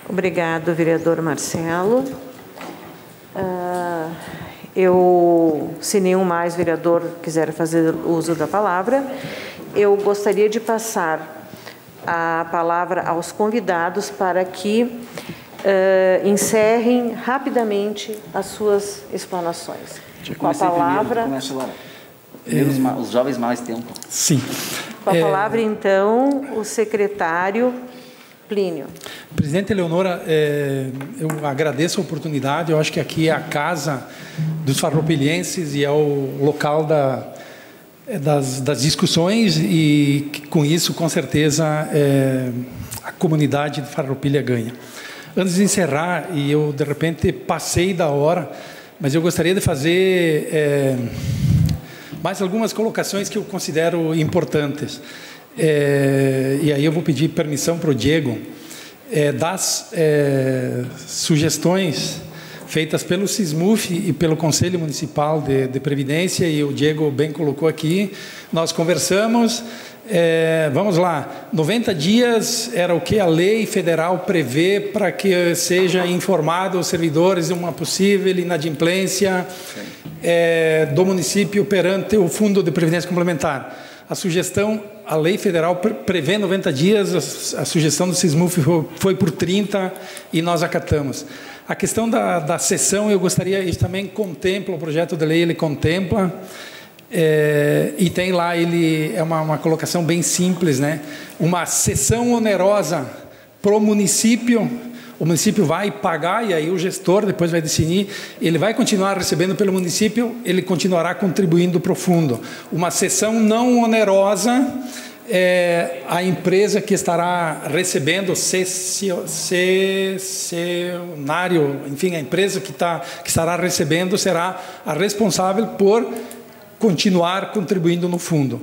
Speaker 3: Obrigado, vereador Marcelo. Se nenhum mais vereador quiser fazer uso da palavra, eu gostaria de passar a palavra aos convidados para que encerrem rapidamente as suas explanações. Com a palavra...
Speaker 5: Os jovens mais tempo.
Speaker 6: Sim.
Speaker 3: Com a palavra, então, o secretário Plínio.
Speaker 6: Presidente Eleonora, eu agradeço a oportunidade. Eu acho que aqui é a casa dos farroupilhenses e é o local das discussões e com isso, com certeza, a comunidade de Farroupilha ganha. Antes de encerrar, e eu de repente passei da hora, mas eu gostaria de fazer mais algumas colocações que eu considero importantes. E aí eu vou pedir permissão para o Diego das sugestões feitas pelo SISMUF e pelo Conselho Municipal de Previdência, e o Diego bem colocou aqui, nós conversamos, vamos lá, 90 dias era o que a lei federal prevê para que seja informado os servidores de uma possível inadimplência do município perante o Fundo de Previdência Complementar. A sugestão, a lei federal prevê 90 dias, a sugestão do SISMUF foi por 30 e nós acatamos. A questão da sessão, eu gostaria, isso também contempla, o projeto de lei ele contempla, e tem lá, ele é uma colocação bem simples, né? Uma sessão onerosa para o município vai pagar, e aí o gestor depois vai decidir, ele vai continuar recebendo pelo município, ele continuará contribuindo para o fundo. Uma sessão não onerosa, a empresa que estará recebendo cessionário, enfim, a empresa que estará recebendo será a responsável por continuar contribuindo no fundo.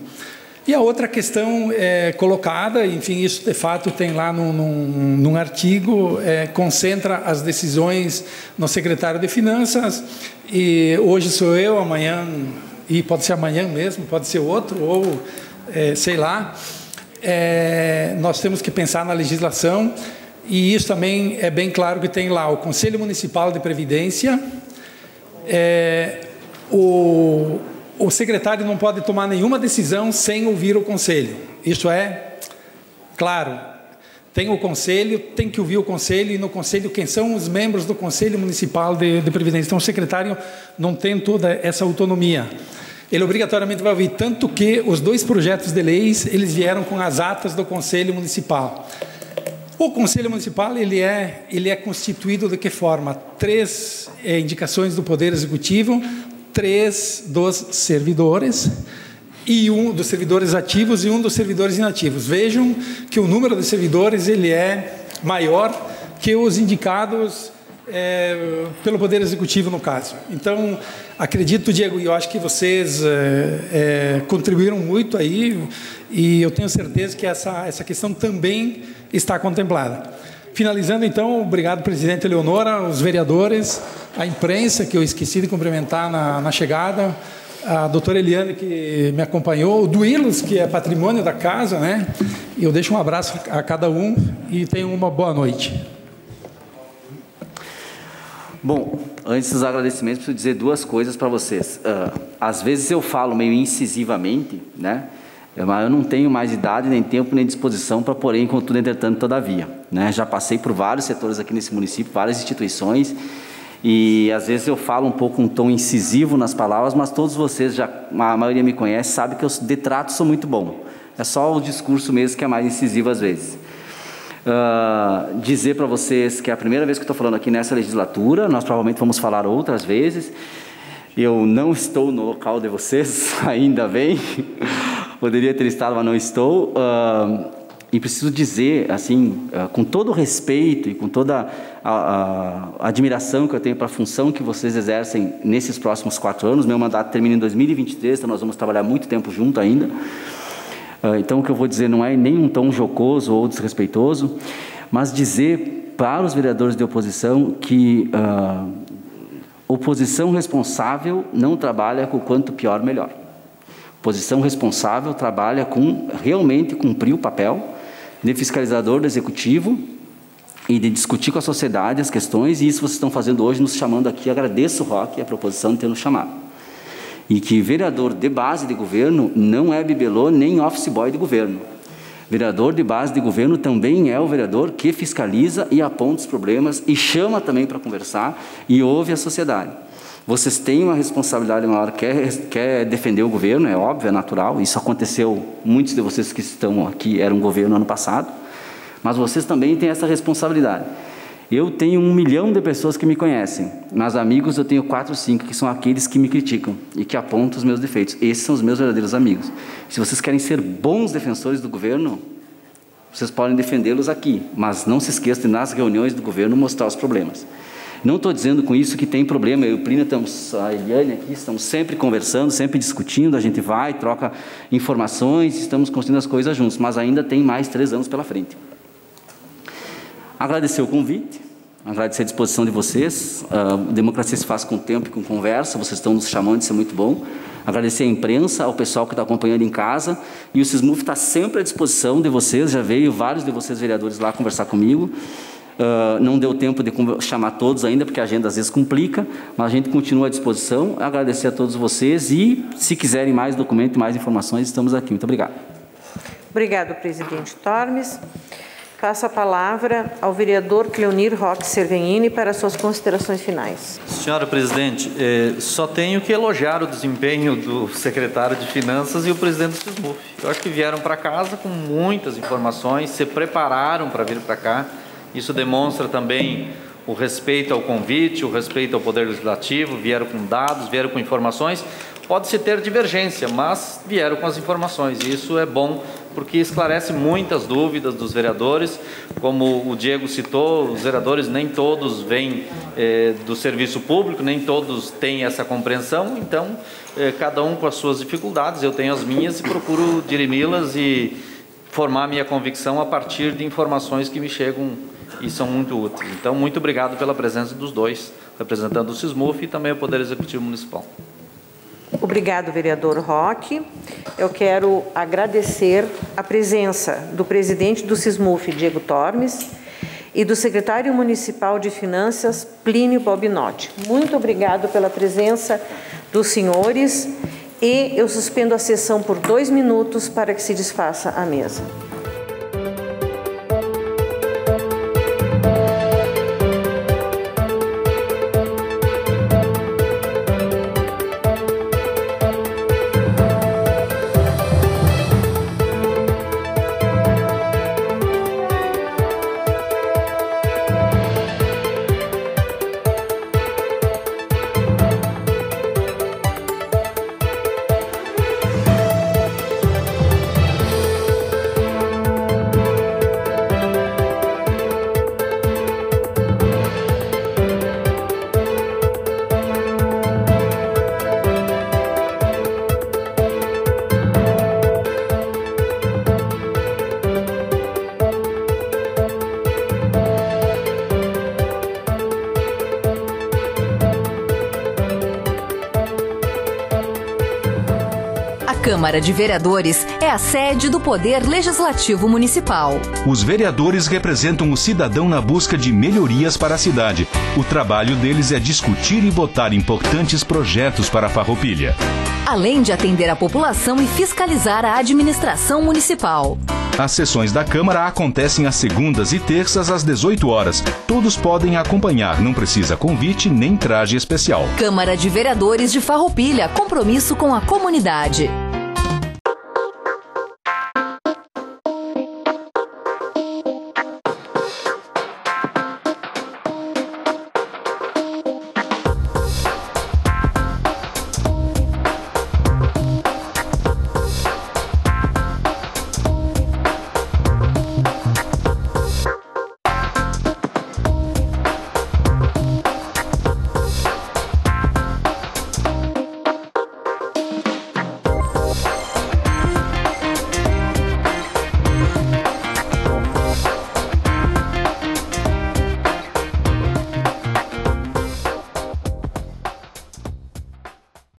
Speaker 6: E a outra questão colocada, enfim, isso de fato tem lá num artigo, concentra as decisões no secretário de Finanças, e hoje sou eu, amanhã, e pode ser amanhã mesmo, pode ser outro, ou sei lá, nós temos que pensar na legislação, e isso também é bem claro que tem lá o Conselho Municipal de Previdência, o secretário não pode tomar nenhuma decisão sem ouvir o conselho. Isso é claro. Tem o conselho, tem que ouvir o conselho, e no conselho, quem são os membros do Conselho Municipal de Previdência? Então, o secretário não tem toda essa autonomia. Ele obrigatoriamente vai ouvir, tanto que os 2 projetos de leis, eles vieram com as atas do Conselho Municipal. O Conselho Municipal, ele é constituído de que forma? 3 indicações do Poder Executivo, 3 dos servidores, e 1 dos servidores ativos e 1 dos servidores inativos. Vejam que o número de servidores ele é maior que os indicados pelo Poder Executivo, no caso. Então, acredito, Diego, e eu acho que vocês contribuíram muito aí, e eu tenho certeza que essa questão também está contemplada. Finalizando, então, obrigado, presidente Eleonora, os vereadores, a imprensa, que eu esqueci de cumprimentar na chegada, a doutora Eliane, que me acompanhou, o Duílos, que é patrimônio da casa, né? E eu deixo um abraço a cada um e tenham uma boa noite.
Speaker 5: Bom, antes dos agradecimentos, preciso dizer 2 coisas para vocês. Às vezes eu falo meio incisivamente, né? Mas eu não tenho mais idade, nem tempo, nem disposição para porém, contudo, entretanto, todavia, né? Já passei por vários setores aqui nesse município, várias instituições, e às vezes eu falo um pouco um tom incisivo nas palavras, mas todos vocês, a maioria me conhece, sabe que eu de trato sou muito bom. É só o discurso mesmo que é mais incisivo às vezes. Dizer para vocês que é a primeira vez que eu estou falando aqui nessa legislatura, nós provavelmente vamos falar outras vezes. Eu não estou no local de vocês, ainda bem. Poderia ter estado, mas não estou. E preciso dizer, assim, com todo o respeito e com toda a admiração que eu tenho para a função que vocês exercem nesses próximos 4 anos. Meu mandato termina em 2023, então nós vamos trabalhar muito tempo junto ainda. Então, o que eu vou dizer não é nem um tom jocoso ou desrespeitoso, mas dizer para os vereadores de oposição que oposição responsável não trabalha com quanto pior, melhor. Oposição responsável trabalha com realmente cumprir o papel de fiscalizador do executivo e de discutir com a sociedade as questões, e isso vocês estão fazendo hoje, nos chamando aqui. Agradeço, Roque, a proposição de ter nos chamado. E que vereador de base de governo não é bibelô nem office boy de governo. Vereador de base de governo também é o vereador que fiscaliza e aponta os problemas e chama também para conversar e ouve a sociedade. Vocês têm uma responsabilidade maior, quer defender o governo, é óbvio, é natural. Isso aconteceu, muitos de vocês que estão aqui eram governo ano passado, mas vocês também têm essa responsabilidade. Eu tenho 1 milhão de pessoas que me conhecem, mas amigos eu tenho 4 ou 5, que são aqueles que me criticam e que apontam os meus defeitos. Esses são os meus verdadeiros amigos. Se vocês querem ser bons defensores do governo, vocês podem defendê-los aqui, mas não se esqueçam de, nas reuniões do governo, mostrar os problemas. Não estou dizendo com isso que tem problema. Eu e o Plínio, a Eliane aqui, estamos sempre conversando, sempre discutindo, a gente vai, troca informações, estamos construindo as coisas juntos, mas ainda tem mais 3 anos pela frente. Agradecer o convite, agradecer a disposição de vocês. A democracia se faz com tempo e com conversa, vocês estão nos chamando, isso é muito bom. Agradecer à imprensa, ao pessoal que está acompanhando em casa, e o SISMUF está sempre à disposição de vocês, já veio vários de vocês vereadores lá conversar comigo. Não deu tempo de chamar todos ainda, porque a agenda às vezes complica, mas a gente continua à disposição. Agradecer a todos vocês e, se quiserem mais documento e mais informações, estamos aqui. Muito obrigado.
Speaker 3: Obrigado, presidente Tormes. Passo a palavra ao vereador Cleonir Roque Cervenini para suas considerações finais.
Speaker 4: Senhora presidente, só tenho que elogiar o desempenho do secretário de Finanças e o presidente do SISMUF. Eu acho que vieram para casa com muitas informações, se prepararam para vir para cá. Isso demonstra também o respeito ao convite, o respeito ao Poder Legislativo, vieram com dados, vieram com informações. Pode-se ter divergência, mas vieram com as informações, e isso é bom, porque esclarece muitas dúvidas dos vereadores. Como o Diego citou, os vereadores nem todos vêm do serviço público, nem todos têm essa compreensão, então cada um com as suas dificuldades, eu tenho as minhas e procuro dirimi-las e formar minha convicção a partir de informações que me chegam e são muito úteis. Então, muito obrigado pela presença dos dois, representando o SISMUF e também o Poder Executivo Municipal.
Speaker 3: Obrigado, vereador Roque. Eu quero agradecer a presença do presidente do SISMUF, Diego Tormes, e do secretário municipal de Finanças, Plínio Bobinotti. Muito obrigado pela presença dos senhores, e eu suspendo a sessão por 2 minutos para que se desfaça a mesa.
Speaker 1: Câmara de Vereadores é a sede do Poder Legislativo Municipal.
Speaker 2: Os vereadores representam o cidadão na busca de melhorias para a cidade. O trabalho deles é discutir e votar importantes projetos para a Farroupilha.
Speaker 1: Além de atender a população e fiscalizar a administração municipal.
Speaker 2: As sessões da Câmara acontecem às segundas e terças às 18 horas. Todos podem acompanhar, não precisa convite nem traje especial.
Speaker 1: Câmara de Vereadores de Farroupilha, compromisso com a comunidade.